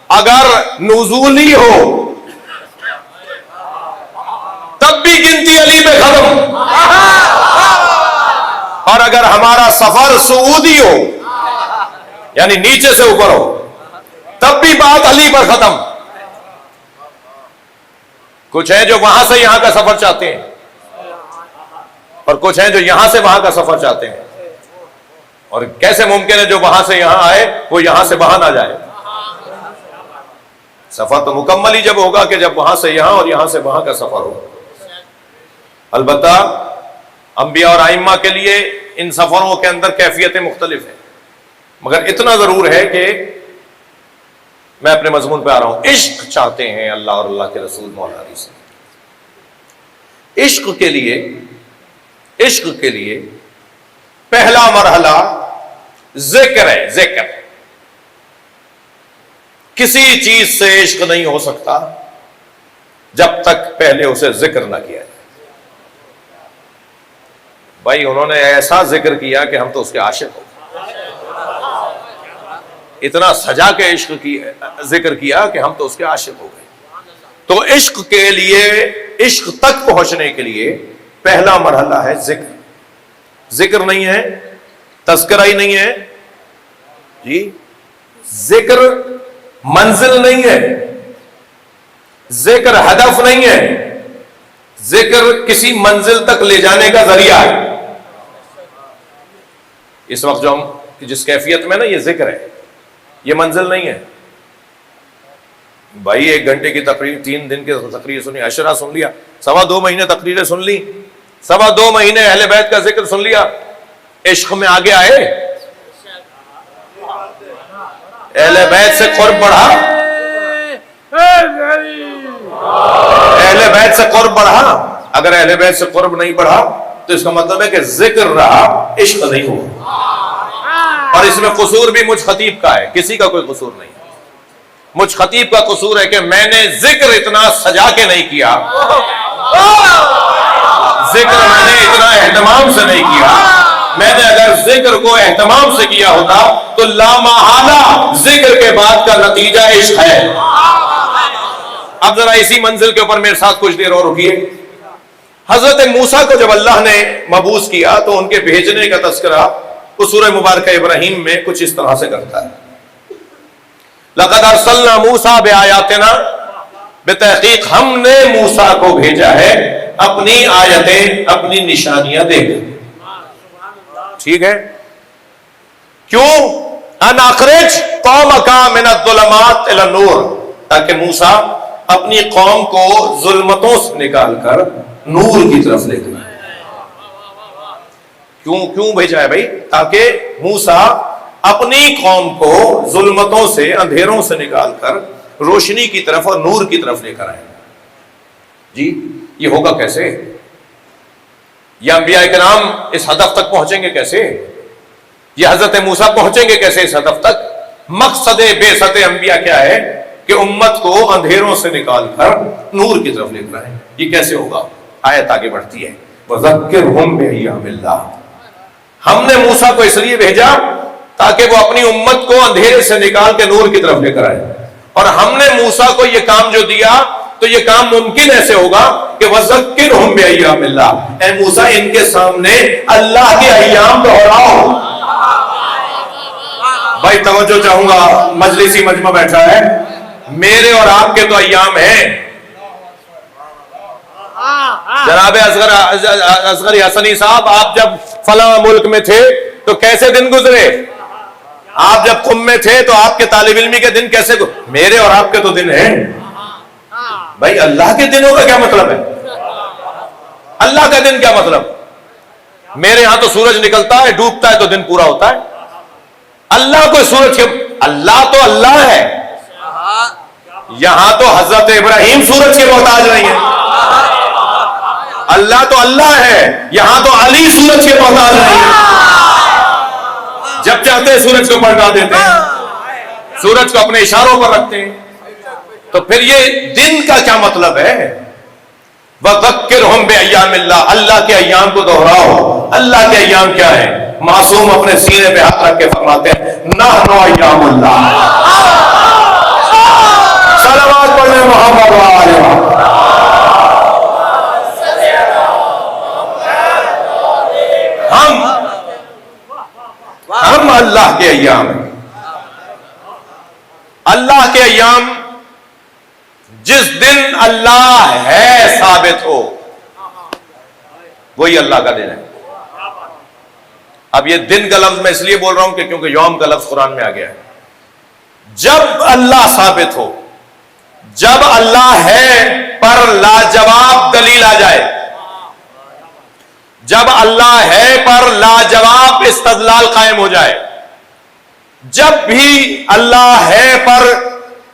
اگر نزولی ہو تب بھی گنتی علی پہ ختم، اور اگر ہمارا سفر صعودی ہو یعنی نیچے سے اوپر ہو تب بھی بات علی پر ختم. کچھ ہیں جو وہاں سے یہاں کا سفر چاہتے ہیں، اور کچھ ہیں جو یہاں سے وہاں کا سفر چاہتے ہیں. اور کیسے ممکن ہے جو وہاں سے یہاں آئے وہ یہاں سے وہاں نہ جائے؟ سفر تو مکمل ہی جب ہوگا کہ جب وہاں سے یہاں اور یہاں سے وہاں کا سفر ہو. البتہ انبیاء اور ائمہ کے لیے ان سفروں کے اندر کیفیتیں مختلف ہیں، مگر اتنا ضرور ہے کہ میں اپنے مضمون پہ آ رہا ہوں. عشق چاہتے ہیں اللہ اور اللہ کے رسول مولا علی سے. عشق کے لیے پہلا مرحلہ ذکر ہے. ذکر. کسی چیز سے عشق نہیں ہو سکتا جب تک پہلے اسے ذکر نہ کیا جائے. بھائی انہوں نے ایسا ذکر کیا کہ ہم تو اس کے عاشق ہو گئے. اتنا سجا کے عشق کی ذکر کیا کہ ہم تو اس کے عاشق ہو گئے. تو عشق کے لیے، عشق تک پہنچنے کے لیے پہلا مرحلہ ہے ذکر. ذکر نہیں ہے، تذکرہ ہی نہیں ہے جی. ذکر منزل نہیں ہے، ذکر ہدف نہیں ہے، ذکر کسی منزل تک لے جانے کا ذریعہ ہے. اس وقت جو ہم جس کیفیت میں نا یہ ذکر ہے، یہ منزل نہیں ہے. بھائی 1 گھنٹے کی تقریر، 3 دن کی تقریر سنی، عشرہ سن لیا، 2.25 مہینے تقریریں سن لی، 2.25 مہینے اہل بیت کا ذکر سن لیا. عشق میں آگے آئے؟ اہل بیت سے قرب بڑھا؟ اہل بیت سے قرب بڑھا؟ اگر اہل بیت سے قرب نہیں بڑھا تو اس کا مطلب ہے کہ ذکر رہا، عشق نہیں ہوا. اور اس میں قصور بھی مجھ خطیب کا ہے، کسی کا کوئی قصور نہیں. مجھ خطیب کا قصور ہے کہ میں نے ذکر اتنا سجا کے نہیں کیا، ذکر میں نے اتنا اہتمام سے نہیں کیا. میں نے اگر ذکر کو اہتمام سے کیا ہوتا تو لامحالہ ذکر کے بعد کا نتیجہ عشق ہے. اب ذرا اسی منزل کے اوپر میرے ساتھ کچھ دیر اور رکیے. حضرت موسیٰ کو جب اللہ نے مبعوث کیا تو ان کے بھیجنے کا تذکرہ اس سورہ مبارکہ ابراہیم میں کچھ اس طرح سے کرتا ہے. لقد ارسلنا موسیٰ بآیاتنا، بتحقیق ہم نے موسیٰ کو بھیجا ہے اپنی آیتیں، اپنی نشانیاں دے کر. ٹھیک ہے؟ کیوں؟ ان اخرج قومک من الظلمات الی النور، تاکہ موسیٰ اپنی قوم کو ظلمتوں سے نکال کر نور کی طرف لے گئے. کیوں بھیجا ہے بھائی؟ تاکہ موسیٰ اپنی قوم کو ظلمتوں سے، اندھیروں سے نکال کر روشنی کی طرف اور نور کی طرف لے کر آئے. جی یہ ہوگا کیسے؟ یہ انبیاء کرام اس ہدف تک پہنچیں گے کیسے؟ یہ حضرت موسیٰ پہنچیں گے کیسے اس ہدف تک؟ مقصد بعثت انبیاء کیا ہے؟ کہ امت کو اندھیروں سے نکال کر نور کی طرف لے کر آئے. یہ کیسے ہوگا؟ آیت آگے بڑھتی ہے. وَذَكِّرْهُمْ بِأَيَّامِ اللَّهِ، ہم نے موسیٰ کو اس لیے بھیجا تاکہ وہ اپنی امت کو اندھیرے سے نکال کے نور کی طرف لے کر آئے. اور ہم نے موسیٰ کو یہ کام جو دیا تو یہ کام ممکن ایسے ہوگا کہ وَذَكِّرْهُمْ بِأَيَّامِ اللَّهِ، اے موسیٰ ان کے سامنے اللہ کے ایام دہراؤ. بھائی توجہ چاہوں گا، مجلسی مجمع بیٹھا ہے، میرے اور آپ کے تو ایام ہیں. جناب اصغر حسنی صاحب، آپ جب فلاں ملک میں تھے تو کیسے دن گزرے؟ آپ جب قم میں تھے تو آپ کے طالب علمی کے دن کیسے گزرے؟ میرے اور آپ کے تو دن ہیں بھائی. اللہ کے دنوں کا کیا مطلب ہے؟ اللہ کا دن کیا مطلب؟ میرے ہاں تو سورج نکلتا ہے، ڈوبتا ہے تو دن پورا ہوتا ہے. اللہ کو سورج کے، اللہ تو اللہ ہے. یہاں تو حضرت ابراہیم سورج کے محتاج نہیں ہے. اللہ تو اللہ ہے، یہاں تو علی سورج کے محتاج نہیں ہے. جب چاہتے ہیں سورج کو پلٹا دیتے ہیں، سورج کو اپنے اشاروں پر رکھتے ہیں. تو پھر یہ دن کا کیا مطلب ہے؟ وَذَكِّرْهُمْ بِأَيَّامِ اللَّهِ، اللہ کے ایام کو دہراؤ. اللہ کے ایام کیا ہے؟ معصوم اپنے سینے پہ ہاتھ رکھ کے فرماتے ہیں نحن ایام اللہ. صلوات پڑھیں محمد وآلہ محمد. ہم اللہ کے ایام ہیں. اللہ کے ایام جس دن اللہ ہے ثابت ہو وہی اللہ کا دن ہے. اب یہ دن کا لفظ میں اس لیے بول رہا ہوں کہ کیونکہ یوم کا لفظ قرآن میں آ گیا ہے. جب اللہ ثابت ہو، جب اللہ ہے پر لاجواب دلیل آ جائے، جب اللہ ہے پر لاجواب استدلال قائم ہو جائے، جب بھی اللہ ہے پر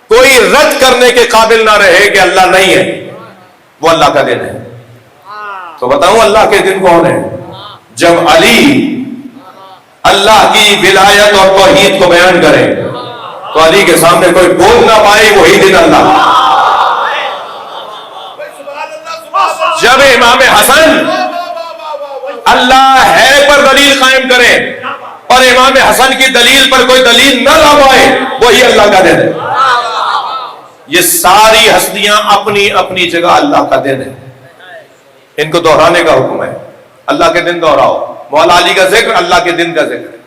کوئی رد کرنے کے قابل نہ رہے کہ اللہ نہیں ہے، وہ اللہ کا دن ہے. تو بتاؤں اللہ کے دن کون ہے؟ جب علی اللہ کی ولایت اور توحید کو بیان کرے تو علی کے سامنے کوئی بول نہ پائے، وہی دن اللہ. جب امام حسن اللہ ہے پر دلیل قائم کرے اور امام حسن کی دلیل پر کوئی دلیل نہ لا پائے، وہی اللہ کا دن ہے. یہ ساری ہستیاں اپنی اپنی جگہ اللہ کا دن ہے. ان کو دہرانے کا حکم ہے. اللہ کے دن دہراؤ. مولا علی کا ذکر اللہ کے دن کا ذکر ہے.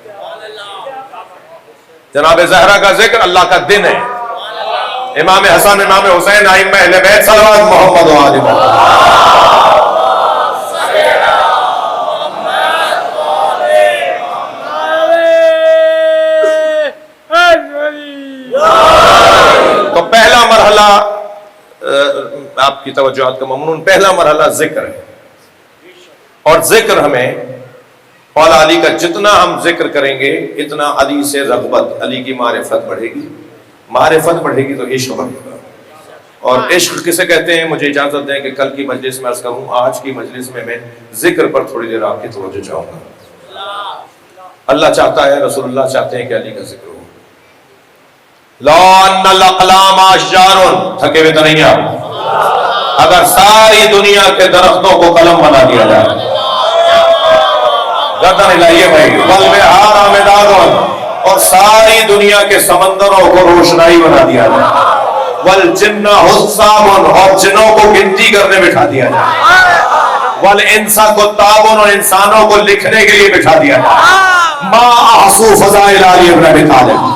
جناب زہرا کا ذکر اللہ کا دن ہے. امام حسن، امام حسین، ائمہ اہل بیت، صلوات محمد و آل محمد. تو پہلا مرحلہ آپ کی توجہات کا ممنون، پہلا مرحلہ ذکر ہے. اور ذکر ہمیں مولا علی کا جتنا ہم ذکر کریں گے اتنا علی سے رغبت، علی کی معرفت بڑھے گی. معرفت بڑھے گی تو عشق بڑھے گا. اور عشق کسے کہتے ہیں؟ مجھے اجازت دیں کہ کل کی مجلس میں عرض کروں. آج کی مجلس میں ذکر پر تھوڑی دیر آپ کی توجہ چاہوں گا. اللہ چاہتا ہے، رسول اللہ چاہتے ہیں کہ علی کا ذکر ہو. لو ان الاقلام اشجار، تھکے ہوئے تو نہیں آپ؟ اگر ساری دنیا کے درختوں کو قلم بنا دیا جائے، گردن ہلائیے بھائی، والبحار مداد، اور ساری دنیا کے سمندروں کو روشنائی بنا دیا جائے، والجن حساب، اور جنوں کو گنتی کرنے بٹھا دیا جائے، والانس کتاب، اور انسانوں کو لکھنے کے لیے بٹھا دیا جائے، ما احصو فضائل علی ابن ابی طالب،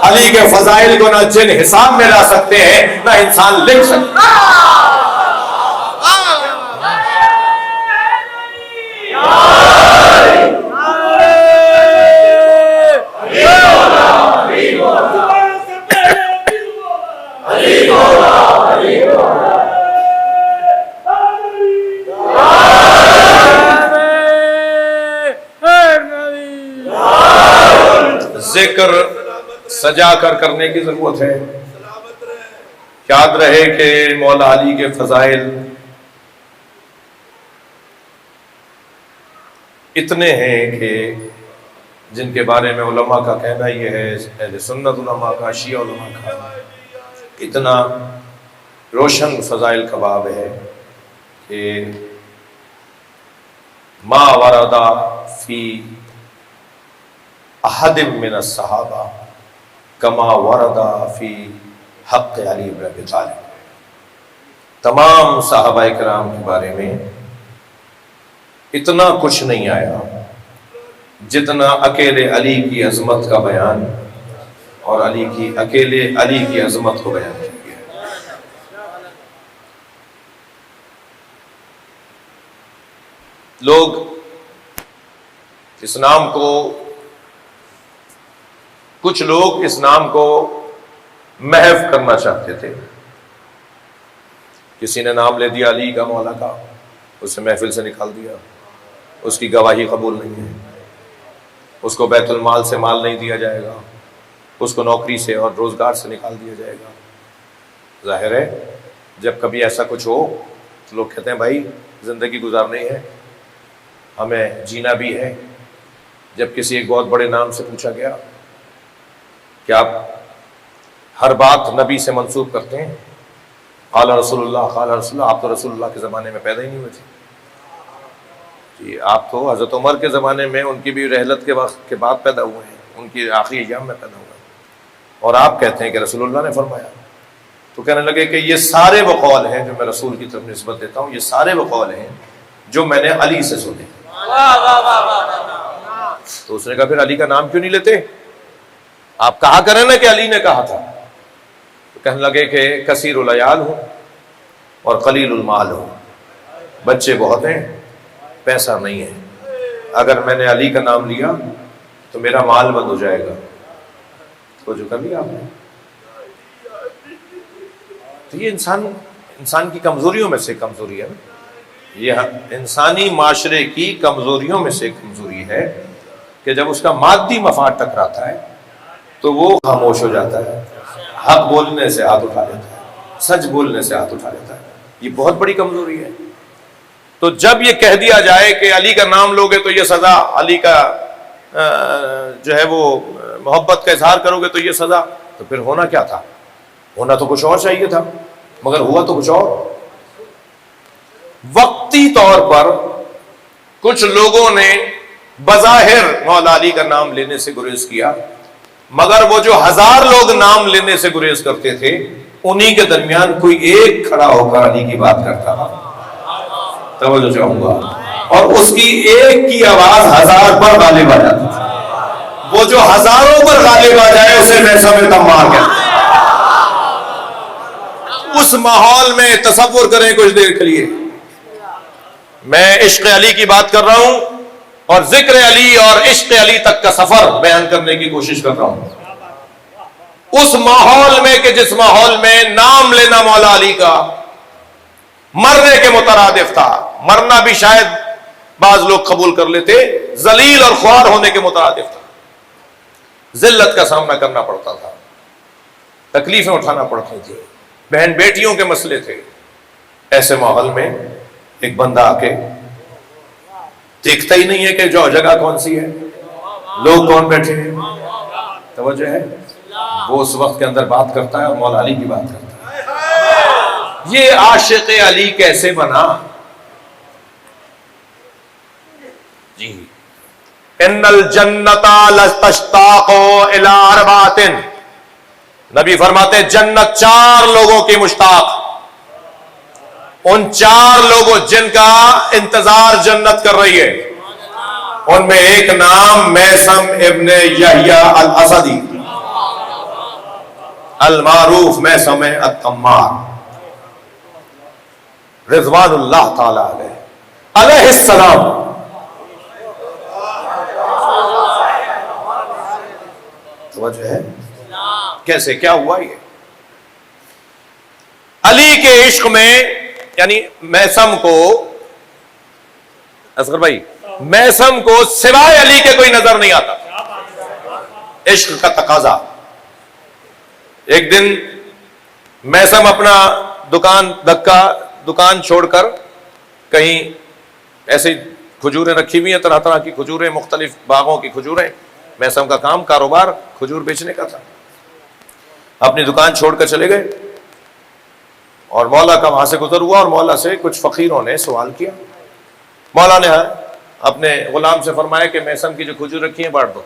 علی کے فضائل کو نہ جن حساب میں لا سکتے ہیں نہ انسان لکھ سکتے ہیں. ذکر سجا کر کرنے کی ضرورت ہے. یاد رہے کہ مولا علی کے فضائل اتنے ہیں کہ جن کے بارے میں علماء کا کہنا یہ ہے، اہل سنت علماء کا، شیعہ علماء کا، اتنا روشن فضائل کا باب ہے کہ ما ورد فی احد من الصحابہ کما ورد فی حق علی بن ابی طالب. تمام صحابہ کرام کے بارے میں اتنا کچھ نہیں آیا جتنا اکیلے علی کی عظمت کا بیان اور اکیلے علی کی عظمت کو بیان کیا. لوگ اس نام کو، کچھ لوگ اس نام کو محو کرنا چاہتے تھے. کسی نے نام لے دیا علی کا، مولا کا، اسے محفل سے نکال دیا، اس کی گواہی قبول نہیں ہے، اس کو بیت المال سے مال نہیں دیا جائے گا، اس کو نوکری سے اور روزگار سے نکال دیا جائے گا. ظاہر ہے جب کبھی ایسا کچھ ہو تو لوگ کہتے ہیں بھائی زندگی گزارنی ہے، ہمیں جینا بھی ہے. جب کسی ایک بہت بڑے نام سے پوچھا گیا کہ آپ ہر بات نبی سے منسوب کرتے ہیں، قال رسول اللہ، قال رسول اللہ، آپ تو رسول اللہ کے زمانے میں پیدا ہی نہیں ہوئے تھے. جی آپ تو حضرت عمر کے زمانے میں ان کی بھی رحلت کے وقت کے بعد پیدا ہوئے ہیں، ان کی آخری ایام میں پیدا ہوئے ہیں، اور آپ کہتے ہیں کہ رسول اللہ نے فرمایا. تو کہنے لگے کہ یہ سارے وہ قول ہیں جو میں رسول کی طرف نسبت دیتا ہوں، یہ سارے وہ قول ہیں جو میں نے علی سے سنے. تو اس نے کہا پھر علی کا نام کیوں نہیں لیتے؟ آپ کہا کریں نا کہ علی نے کہا تھا. تو کہنے لگے کہ کثیر العیال ہوں اور قلیل المال ہوں، بچے بہت ہیں، پیسہ نہیں ہے. اگر میں نے علی کا نام لیا تو میرا مال بند ہو جائے گا. تو جو کر لیا آپ نے. تو یہ انسان کی کمزوریوں میں سے کمزوری ہے. یہ انسانی معاشرے کی کمزوریوں میں سے کمزوری ہے کہ جب اس کا مادی مفاد ٹکراتا ہے تو وہ خاموش ہو جاتا ہے، حق بولنے سے ہاتھ اٹھا لیتا ہے، سچ بولنے سے ہاتھ اٹھا لیتا ہے. یہ بہت بڑی کمزوری ہے. تو جب یہ کہہ دیا جائے کہ علی کا نام لوگے تو یہ سزا، علی کا جو ہے وہ محبت کا اظہار کرو گے تو یہ سزا، تو پھر ہونا کیا تھا؟ ہونا تو کچھ اور چاہیے تھا، مگر ہوا تو کچھ اور. وقتی طور پر کچھ لوگوں نے بظاہر مولا علی کا نام لینے سے گریز کیا، مگر وہ جو 1000 لوگ نام لینے سے گریز کرتے تھے انہی کے درمیان کوئی ایک کھڑا ہو کر علی کی بات کرتا تھا. توجہ چاہوں گا. اور اس کی ایک کی آواز 1000 پر غالب آ جاتی تھی. وہ جو ہزاروں پر غالب آ جائے اسے میثم تمار کہتے ہیں. اس ماحول میں تصور کریں کچھ دیر کے لیے، میں عشق علی کی بات کر رہا ہوں اور ذکر علی اور عشق علی تک کا سفر بیان کرنے کی کوشش کر رہا ہوں. اس ماحول میں کہ جس ماحول میں نام لینا مولا علی کا مرنے کے مترادف تھا، مرنا بھی شاید بعض لوگ قبول کر لیتے، ذلیل اور خوار ہونے کے مترادف تھا. ذلت کا سامنا کرنا پڑتا تھا، تکلیفیں اٹھانا پڑتی تھی، بہن بیٹیوں کے مسئلے تھے. ایسے ماحول میں ایک بندہ آ کے دیکھتا ہی نہیں ہے کہ جو جگہ کون سی ہے، لوگ کون بیٹھے ہیں. توجہ ہے، وہ اس وقت کے اندر بات کرتا ہے اور مولا علی کی بات کرتا ہے. یہ عاشق علی کیسے بنا؟ جی ان الجنت لتشتاق الی اربعۃ، نبی فرماتے جنت 4 لوگوں کی مشتاق، ان 4 لوگوں جن کا انتظار جنت کر رہی ہے. ان میں ایک نام میثم ابن یحییٰ الاسدی المعروف میثم التمار رضوان اللہ تعالی علیہ السلام. توجہ ہے کیسے کیا ہوا؟ یہ علی کے عشق میں، یعنی میثم کو، اصغر بھائی، میثم کو سوائے علی کے کوئی نظر نہیں آتا. عشق کا تقاضا. ایک دن میثم اپنا دکان چھوڑ کر کہیں ایسے کھجوریں رکھی ہوئی ہیں، طرح طرح کی کھجوریں، مختلف باغوں کی کھجوریں. میثم کا کام کاروبار کھجور بیچنے کا تھا. اپنی دکان چھوڑ کر چلے گئے اور مولا کا وہاں سے گزر ہوا، اور مولا سے کچھ فقیروں نے سوال کیا. مولا نے اپنے غلام سے فرمایا کہ میثم کی جو کھجور رکھی ہیں بانٹ دو.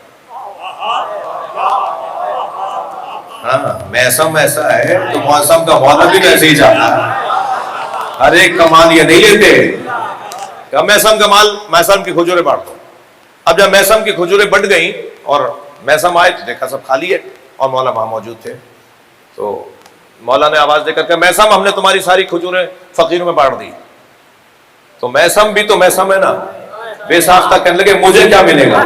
ہاں میثم ایسا ہے تو موسم کا مولا بھی تو ایسے ہی جاتا ہے، ہر ایک کا مال یہ نہیں لیتے کہ میثم کا مال، میثم کی کھجوریں بانٹ دو. اب جب میثم کی کھجوریں بٹ گئیں اور میثم آئے تو دیکھا سب خالی ہے اور مولا وہاں موجود تھے. تو مولا نے آواز دے کر کہ میثم ہم نے تمہاری ساری کھجوریں فقیروں میں بانٹ دی. تو میثم بھی تو میثم ہے نا، بے ساختہ کہنے لگے مجھے کیا ملے گا؟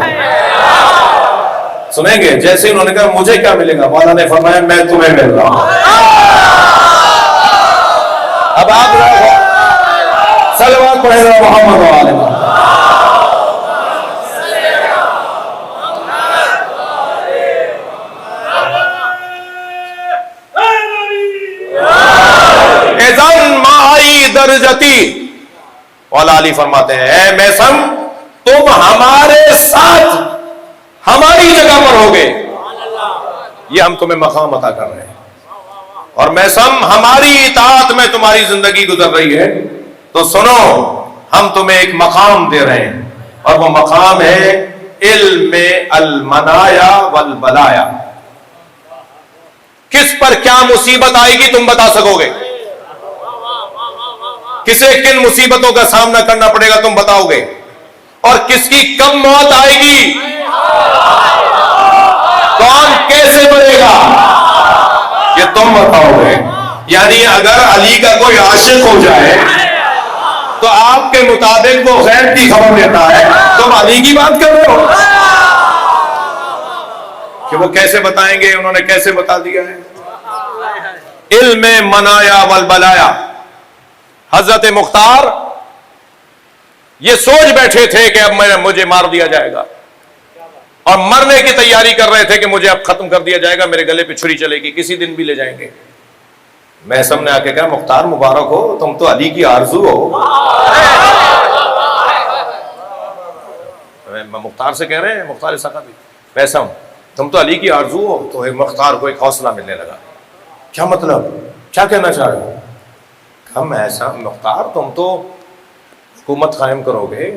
سنیں گے جیسے انہوں نے کہا مجھے کیا ملے گا، مولا نے فرمایا میں تمہیں مل رہا ہوں۔ اب آپ صلوات پڑھیں محمد و آل محمد۔ اذن معی درجتی، مولا علی فرماتے ہیں اے میسم تم ہمارے ساتھ ہماری جگہ پر ہوگے، یہ ہم تمہیں مقام عطا کر رہے ہیں، اور میسم ہماری اطاعت میں تمہاری زندگی گزر رہی ہے، تو سنو ہم تمہیں ایک مقام دے رہے ہیں، اور وہ مقام ہے علم المنایا والبلایا۔ کس پر کیا مصیبت آئے گی تم بتا سکو گے، کسے کن مصیبتوں کا سامنا کرنا پڑے گا تم بتاؤ گے، اور کس کی کب موت آئے گی، کون کیسے مرے گا، یہ تم بتاؤ گے۔ یعنی اگر علی کا کوئی عاشق ہو جائے تو آپ کے مطابق وہ غیب کی خبر دیتا ہے، تم علی کی بات کر رہے ہو کہ وہ کیسے بتائیں گے، انہوں نے کیسے بتا دیا ہے۔ علم منایا والبلایا، حضرت مختار یہ سوچ بیٹھے تھے کہ اب مجھے مار دیا جائے گا، اور مرنے کی تیاری کر رہے تھے کہ مجھے اب ختم کر دیا جائے گا، میرے گلے پہ چھری چلے گی، کسی دن بھی لے جائیں گے۔ میسم نے آ کے کہا مختار مبارک ہو، تم تو علی کی آرزو ہو۔ مختار سے کہہ رہے ہیں، مختار ثقفی، میسم تم تو علی کی آرزو ہو، تو مختار کو ایک حوصلہ ملنے لگا۔ کیا مطلب، کیا کہنا چاہ رہے ہو؟ ہم ایسا مختار تم تو حکومت قائم کرو گے،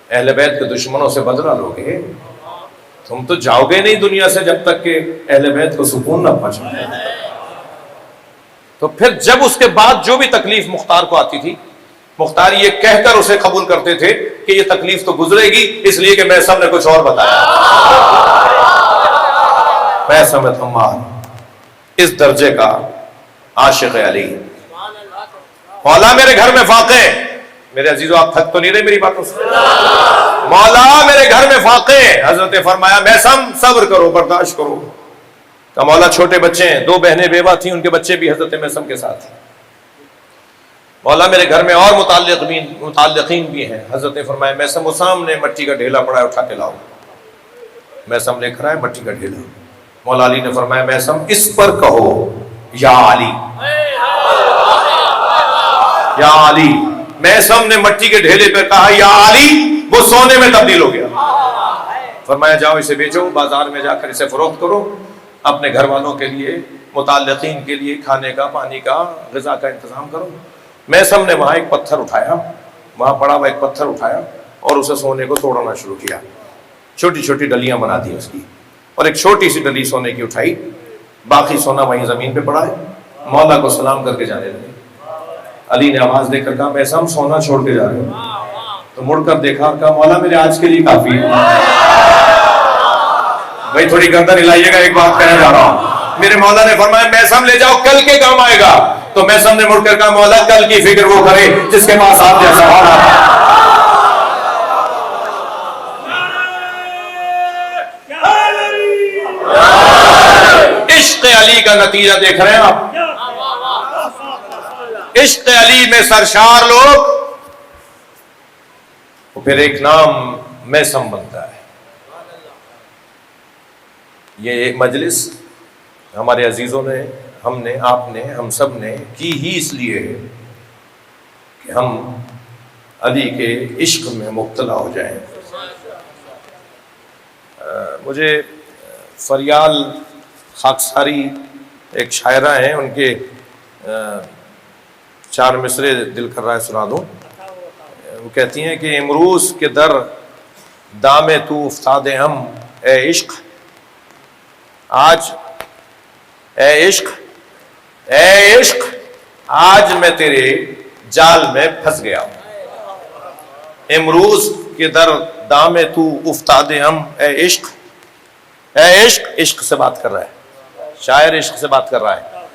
اہل بیت کے دشمنوں سے بدلہ لو گے، تم تو جاؤ گے نہیں دنیا سے جب تک کہ اہل بیت کو سکون نہ پہنچے۔ تو پھر جب اس کے بعد جو بھی تکلیف مختار کو آتی تھی، مختار یہ کہہ کر اسے قبول کرتے تھے کہ یہ تکلیف تو گزرے گی، اس لیے کہ میسم نے کچھ اور بتایا۔ میسم تمام اس درجے کا عاشق علی، مولا میرے گھر میں فاقے، میرے عزیزو آپ تھک تو نہیں رہے میری باتوں سے، مولا میرے گھر میں فاقے، حضرت فرمایا میسم صبر کرو، برداشت کرو۔ کہ مولا چھوٹے بچے ہیں، 2 بہنیں بیوہ تھیں، ان کے بچے بھی حضرت میسم کے ساتھ ہیں، مولا میرے گھر میں اور متعلقین بھی ہیں۔ حضرت فرمایا میسم وہ سامنے مٹی کا ڈھیلا پڑا ہے، اٹھا کے لاؤ۔ میسم لے کر آئے مٹی کا ڈھیلا، مولا علی نے فرمایا میسم اس پر کہو یا علی، یا علی۔ میسم نے مٹی کے ڈھیلے پر کہا یا علی، وہ سونے میں تبدیل ہو گیا۔ فرمایا جاؤ اسے بیچو، بازار میں جا کر اسے فروخت کرو، اپنے گھر والوں کے لیے، متعلقین کے لیے کھانے کا، پانی کا، غذا کا انتظام کرو۔ میسم نے وہاں ایک پتھر اٹھایا، وہاں پڑا ہوا ایک پتھر اٹھایا اور اسے سونے کو توڑنا شروع کیا، چھوٹی چھوٹی ڈلیاں بنا دی اس کی، اور ایک چھوٹی سی ڈلی سونے کی اٹھائی، باقی سونا وہیں زمین پہ پڑا ہے۔ مولا کو سلام کر کے جانے لگے۔ علی نے آواز دے کر کہا میسم سونا چھوڑ کے جا رہے ہو؟ تو مڑ کر دیکھا، کہا مولا میرے آج کے لیے کافی ہے۔ بھائی تھوڑی گردن ہلائیے گا، ایک بات کہنا جا رہا ہوں۔ میرے مولا نے فرمایا میسم لے جاؤ، کل کے کام آئے گا۔ تو میسم نے مڑ کر کہا مولا کل کی فکر وہ کرے جس کے پاس آپ جیسا ہارا تھا۔ عشق علی کا نتیجہ دیکھ رہے ہیں آپ، عشق علی میں سرشار لوگ، پھر ایک نام میسم بنتا ہے۔ یہ مجلس ہمارے عزیزوں نے، ہم نے، آپ نے، ہم سب نے کی ہی اس لیے ہے کہ ہم علی کے عشق میں مبتلا ہو جائیں۔ مجھے فریال خاکساری ایک شاعرہ ہیں، ان کے 4 مصرے دل کر رہا ہے سنا دوں۔ وہ کہتی ہیں کہ امروز کے در دام تو افتاد ہم اے عشق، آج اے عشق، اے عشق آج میں تیرے جال میں پھنس گیا ہوں۔ امروز کے در دام تو افتاد ہم اے عشق، اے عشق، عشق سے بات کر رہا ہے شاعر، عشق سے بات کر رہا ہے۔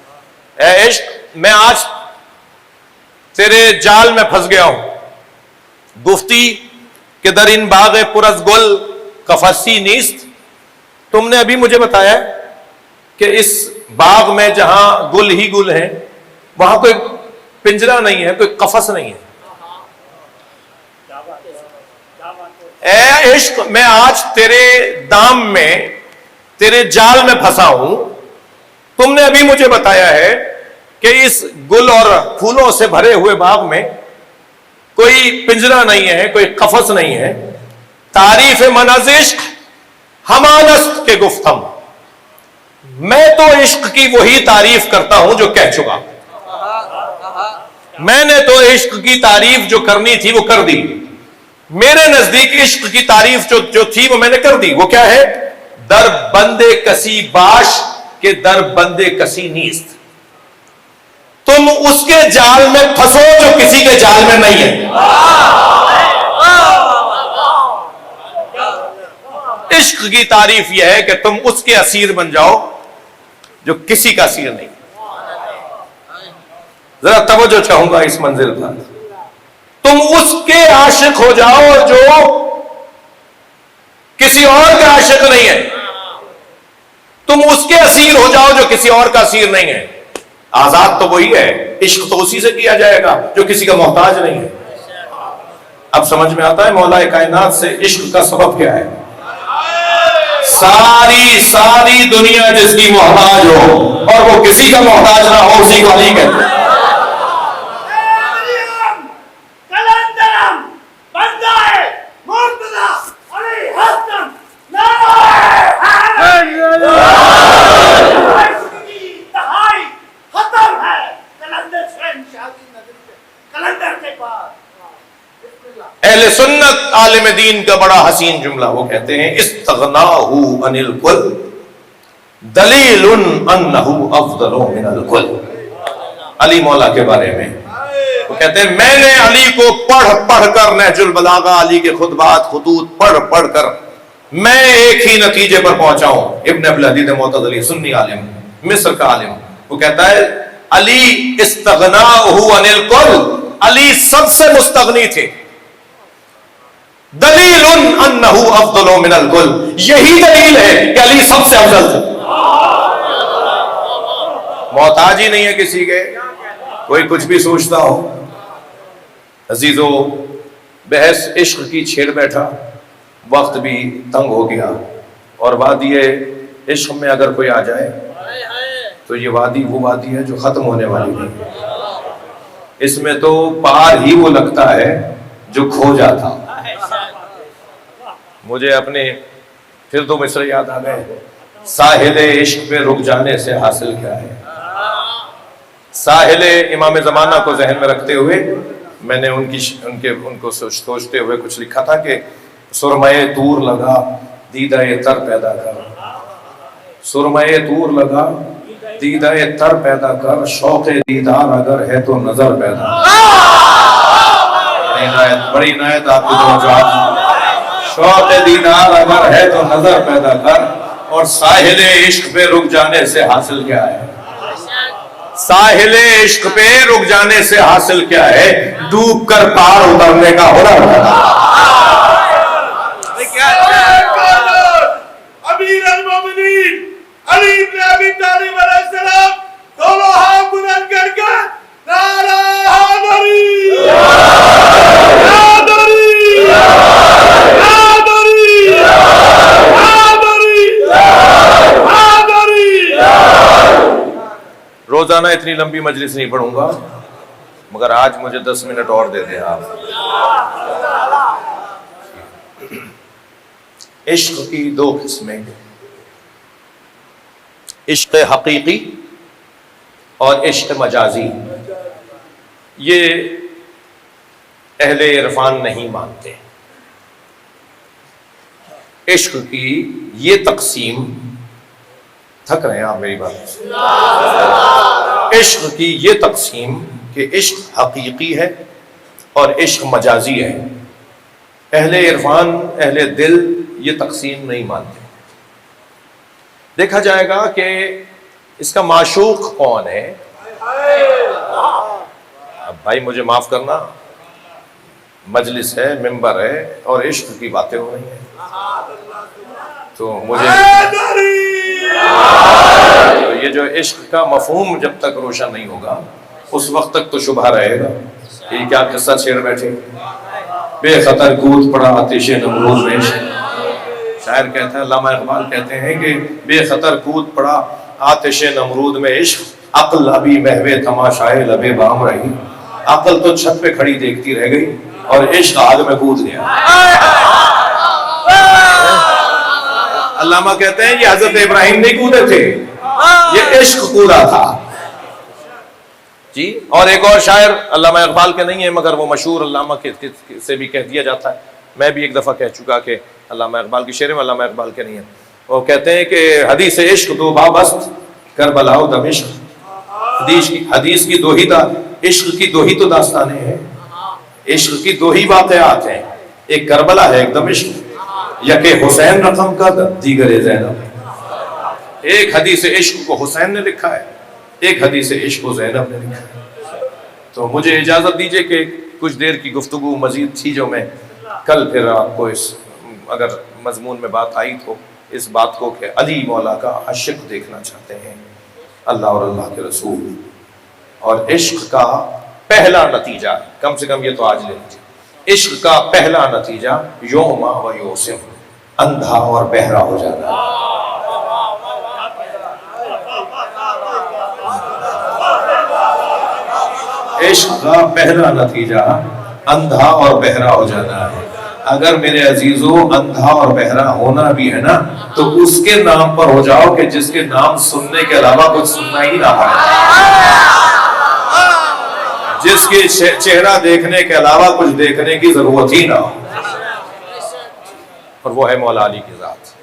اے عشق میں آج تیرے جال میں پھنس گیا ہوں، گفتی کہ در ان باغ پرز گل قفسی نیست، تم نے ابھی مجھے بتایا کہ اس باغ میں جہاں گل ہی گل ہیں وہاں کوئی پنجرا نہیں ہے، کوئی قفس نہیں ہے۔ اے عشق، میں آج تیرے دام میں، تیرے جال میں پھنسا ہوں، تم نے ابھی مجھے بتایا ہے کہ اس گل اور پھولوں سے بھرے ہوئے باغ میں کوئی پنجرا نہیں ہے، کوئی قفس نہیں ہے۔ تعریف من از عشق ہمانست کے گفتم، میں تو عشق کی وہی تعریف کرتا ہوں جو کہہ چکا، میں نے تو عشق کی تعریف جو کرنی تھی وہ کر دی، میرے نزدیک عشق کی تعریف جو تھی وہ میں نے کر دی۔ وہ کیا ہے؟ در بندے کسی باش کہ در بندے کسی نیست، تم اس کے جال میں پھنسو جو کسی کے جال میں نہیں ہے۔ عشق کی تعریف یہ ہے کہ تم اس کے اسیر بن جاؤ جو کسی کا اسیر نہیں۔ ذرا توجہ چاہوں گا اس منزل پر، تم اس کے عاشق ہو جاؤ جو کسی اور کا عاشق نہیں ہے، تم اس کے اسیر ہو جاؤ جو کسی اور کا اسیر نہیں ہے۔ آزاد تو وہی ہے، عشق تو اسی سے کیا جائے گا جو کسی کا محتاج نہیں ہے۔ اب سمجھ میں آتا ہے مولا کائنات سے عشق کا سبب کیا ہے؟ ساری دنیا جس کی محتاج ہو اور وہ کسی کا محتاج نہ ہو، اسی کو علی کہتے ہیں۔ اہل سنت عالم دین کا بڑا حسین جملہ، وہ کہتے ہیں استغناہ عن الکل دلیل انہ افضل من الکل۔ علی مولا کے بارے میں وہ کہتے ہیں میں نے علی کو پڑھ کر نہج البلاغہ، علی کے خطبات خطوط پڑھ کر میں ایک ہی نتیجے پر پہنچا ہوں۔ ابن ابی الحدید معتزلی سنی عالم، مصر کا عالم، وہ کہتا ہے علی استغناہ عن الکل، علی سب سے مستغنی تھے، دلیل انہ افضل من الکل، یہی دلیل ہے کہ علی سب سے افضل تھے، محتاج ہی نہیں ہے کسی کے، کوئی کچھ بھی سوچتا ہو۔ عزیزو، بحث عشق کی چھیڑ بیٹھا، وقت بھی تنگ ہو گیا، اور وادی عشق میں اگر کوئی آ جائے تو یہ وادی وہ وادی ہے جو ختم ہونے والی نہیں، اس میں تو پار ہی وہ لگتا ہے جو کھو جاتا۔ مجھے اپنے پھر تو مصر یاد آ گئے، ساحل عشق پہ رک جانے سے حاصل کیا ہے۔ ساحل امام زمانہ کو ذہن میں رکھتے ہوئے میں نے ان کو سوچتے ہوئے کچھ لکھا تھا کہ سرمہ طور لگا دیدہ تر پیدا کر، سرمہ طور لگا دیدہ تر پیدا کر، شوق دیدار اگر ہے تو نظر پیدا کر۔ بڑی عنایت آپ کی توجہ، شوق دیدار اگر ہے تو نظر پیدا کر، اور ساحل عشق پہ رک جانے سے حاصل کیا ہے؟ ساحل عشق پہ رک جانے سے حاصل کیا ہے؟ ڈوب کر پار اترنے کا ہنر ہے۔ امیر المومنین علی بن ابی طالب علیہ السلام دونوں ہاتھ بلند کر کے نعرہ حیدری، حیدری، حیدری، حیدری، حیدری۔ روزانہ اتنی لمبی مجلس نہیں پڑھوں گا، مگر آج مجھے 10 منٹ اور دے دیں آپ۔ عشق کی دو قسمیں، عشق حقیقی اور عشق مجازی، یہ اہل عرفان نہیں مانتے۔ عشق کی یہ تقسیم، تھک رہے ہیں آپ میری بات، عشق کی یہ تقسیم کہ عشق حقیقی ہے اور عشق مجازی ہے، اہل عرفان اہل دل یہ تقسیم نہیں مانتے۔ دیکھا جائے گا کہ اس کا معشوق کون ہے۔ اب بھائی مجھے معاف کرنا، مجلس ہے، ممبر ہے اور عشق کی باتیں ہو رہی ہیں، تو مجھے تو یہ جو عشق کا مفہوم جب تک روشن نہیں ہوگا اس وقت تک تو شبہ رہے گا. یہ کیا قصہ چھیڑ بیٹھے، بے خطر کود پڑا آتش نمرود میں عشق. شاعر کہتا ہے، علامہ اقبال کہتے ہیں کہ بے خطر کود پڑا آتش نمرود میں عشق، عقل ابھی محو تماشائے لبے بام رہی. عقل تو چھت پہ کھڑی دیکھتی رہ گئی اور عشق آگ میں کود گیا. علامہ کہتے ہیں یہ حضرت ابراہیم نہیں کودے تھے، یہ عشق کودا تھا جی. اور ایک اور شاعر علامہ اقبال کے نہیں ہے مگر وہ مشہور علامہ سے بھی کہہ دیا جاتا ہے، میں بھی ایک دفعہ کہہ چکا کہ علامہ اقبال کی شعر میں علامہ اقبال کے نہیں ہے. وہ کہتے ہیں کہ حدیث عشق دو بابست کربلا و دمشق. حدیث کی دو ہی عشق کی دو ہی تو داستانیں ہیں، عشق کی دو ہی واقعات ہیں، ایک کربلا ہے ایک دمشق. یک حسین رقم کا دیگر زینب. ایک حدیث عشق کو حسین نے لکھا ہے، ایک حدیث عشق کو زینب نے لکھا ہے. تو مجھے اجازت دیجئے کہ کچھ دیر کی گفتگو مزید تھی جو میں کل پھر آپ کو اس اگر مضمون میں بات آئی تو اس بات کو کہ علی مولا کا عشق دیکھنا چاہتے ہیں، اللہ اور اللہ کے رسول. اور عشق کا پہلا نتیجہ، کم سے کم یہ تو آج لے لیجیے، عشق کا پہلا نتیجہ یوما و یوسم، اندھا اور بہرا ہو جانا. عشق کا پہلا نتیجہ اندھا اور بہرا ہو جانا ہے. اگر میرے عزیزوں اندھا اور بہرا ہونا بھی ہے نا تو اس کے نام پر ہو جاؤ کہ جس کے نام سننے کے علاوہ کچھ سننا ہی نہ پائے، جس کے چہرہ دیکھنے کے علاوہ کچھ دیکھنے کی ضرورت ہی نہ ہو، اور وہ ہے مولا علی کی ذات.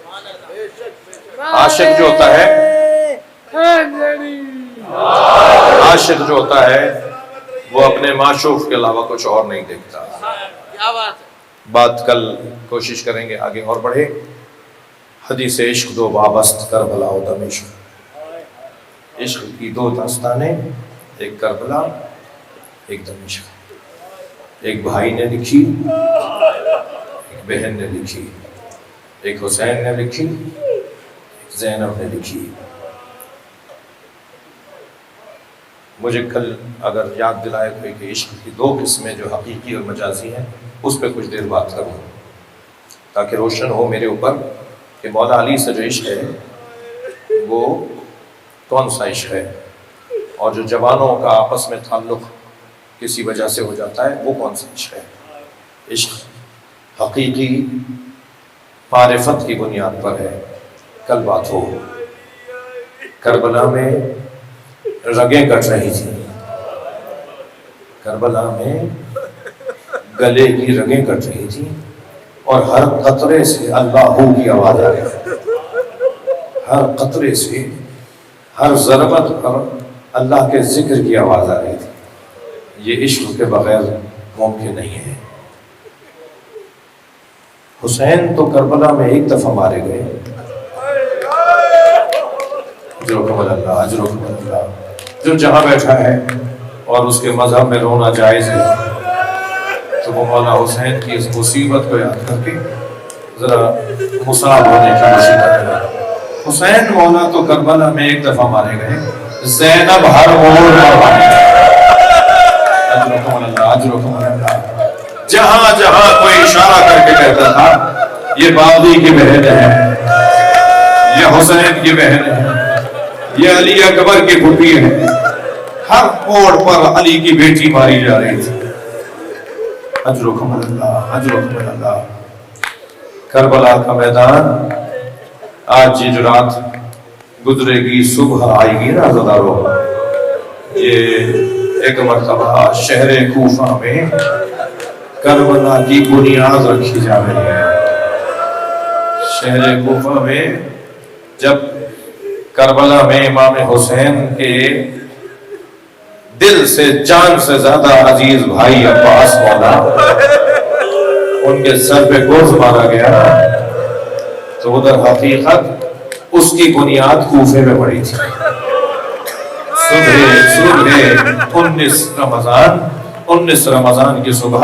عاشق جو ہوتا ہے، عاشق جو ہوتا ہے وہ اپنے معشوق کے علاوہ کچھ اور نہیں دیکھتا. کیا بات ہے. بات کل کوشش کریں گے آگے اور بڑھے. حدیث عشق دو بابست کربلا و دمشق. عشق کی دو داستانیں، ایک کربلا ایک دمشق. ایک بھائی نے لکھی، ایک بہن نے لکھی، ایک حسین نے لکھی، ایک زینب نے لکھی. مجھے کل اگر یاد دلائے کوئی کہ عشق کی دو قسمیں جو حقیقی اور مجازی ہیں اس پہ کچھ دیر بات کروں تاکہ روشن ہو میرے اوپر کہ مولا علی سے جو عشق ہے وہ کون سا عشق ہے، اور جو جوانوں کا آپس میں تعلق کسی وجہ سے ہو جاتا ہے وہ کون سا عشق ہے. عشق حقیقی معرفت کی بنیاد پر ہے. کل بات ہو، کربلا میں رگیں کٹ رہی تھی، کربلا میں گلے کی رگیں کٹ رہی تھی اور ہر قطرے سے اللہ کی آواز آ رہی تھی. ہر قطرے سے، ہر ضربت پر اللہ کے ذکر کی آواز آ رہی تھی. یہ عشق کے بغیر ممکن نہیں ہے. حسین تو کربلا میں ایک دفعہ مارے گئے، اجرکم اللہ، اجرکم اللہ. جو جہاں بیٹھا ہے اور اس کے مذہب میں رونا جائز ہے تو وہ مولا حسین کی اس مصیبت کو یاد کر کے ذرا مصاب ہونے کی مصیبت ہے. حسین مولا تو کربلا میں ایک دفعہ مارے گئے، زینب ہر موڑ پر مارے گئے. اجرکم اللہ، اجرکم اللہ. جہاں جہاں کوئی اشارہ کر کے کہتا تھا یہ باغی کی بہن ہے، یہ حسین کی بہن ہے، یہ علی اکبر کی پھوپھی ہے، ہر موڑ پر علی کی بیٹی ماری جا رہی تھی. اجرکم اللہ، اجرکم اللہ. کربلا کا میدان آج یہ جو رات گزرے گی صبح آئے گی نا زدارو، یہ ایک مرتبہ شہر کوفہ میں کربلا کی بنیاد رکھی جا رہی ہے. شہر کوفہ میں جب کربلا میں امام حسین کے دل سے جان سے زیادہ عزیز بھائی عباس مولا ان کے سر پہ گرز مارا گیا تو ادھر حقیقت اس کی بنیاد کوفے میں پڑی تھی. صبح 19 رمضان کی صبح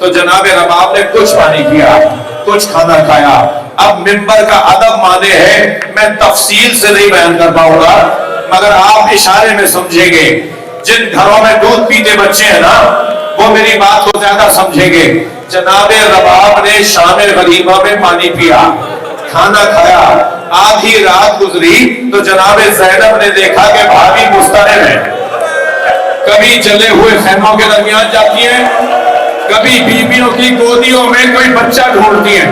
تو جناب رباب نے کچھ پانی پیا، کچھ کھانا کھایا۔ اب منبر کا ادب مانے ہے، میں تفصیل سے نہیں بیان کر پاؤں گا، مگر آپ اشارے میں سمجھیں گے۔ جن گھروں میں دودھ پیتے بچے ہیں نا، وہ میری بات کو زیادہ سمجھیں گے۔ جناب رباب نے شام غریبہ میں پانی پیا، کھانا کھایا، آدھی رات گزری تو جناب زینب نے دیکھا کہ بھابھی مضطرب ہے، کبھی جلے ہوئے خیموں کے درمیان جاتی ہیں، کبھی بیویوں کی گودیوں میں کوئی بچہ ڈھونڈتی ہیں۔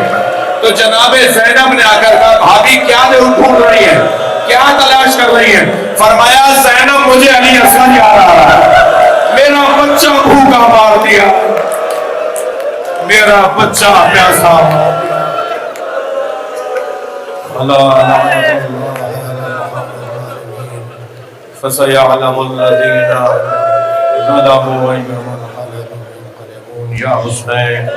تو جناب زینب نے آ کر کہا بھابھی کیا ڈھونڈ رہی ہیں، کیا تلاش کر رہی ہیں؟ فرمایا زینب مجھے علی اصغر یاد آ رہا ہے، میرا بچہ بھوکا مار دیا، میرا بچہ پیاسا مار دیا۔ فَسَيَعْلَمُ الَّذِينَ ظَلَمُوا أَيَّ مُنْقَلِبٍ يَنقَلِبُونَ۔ یا حسین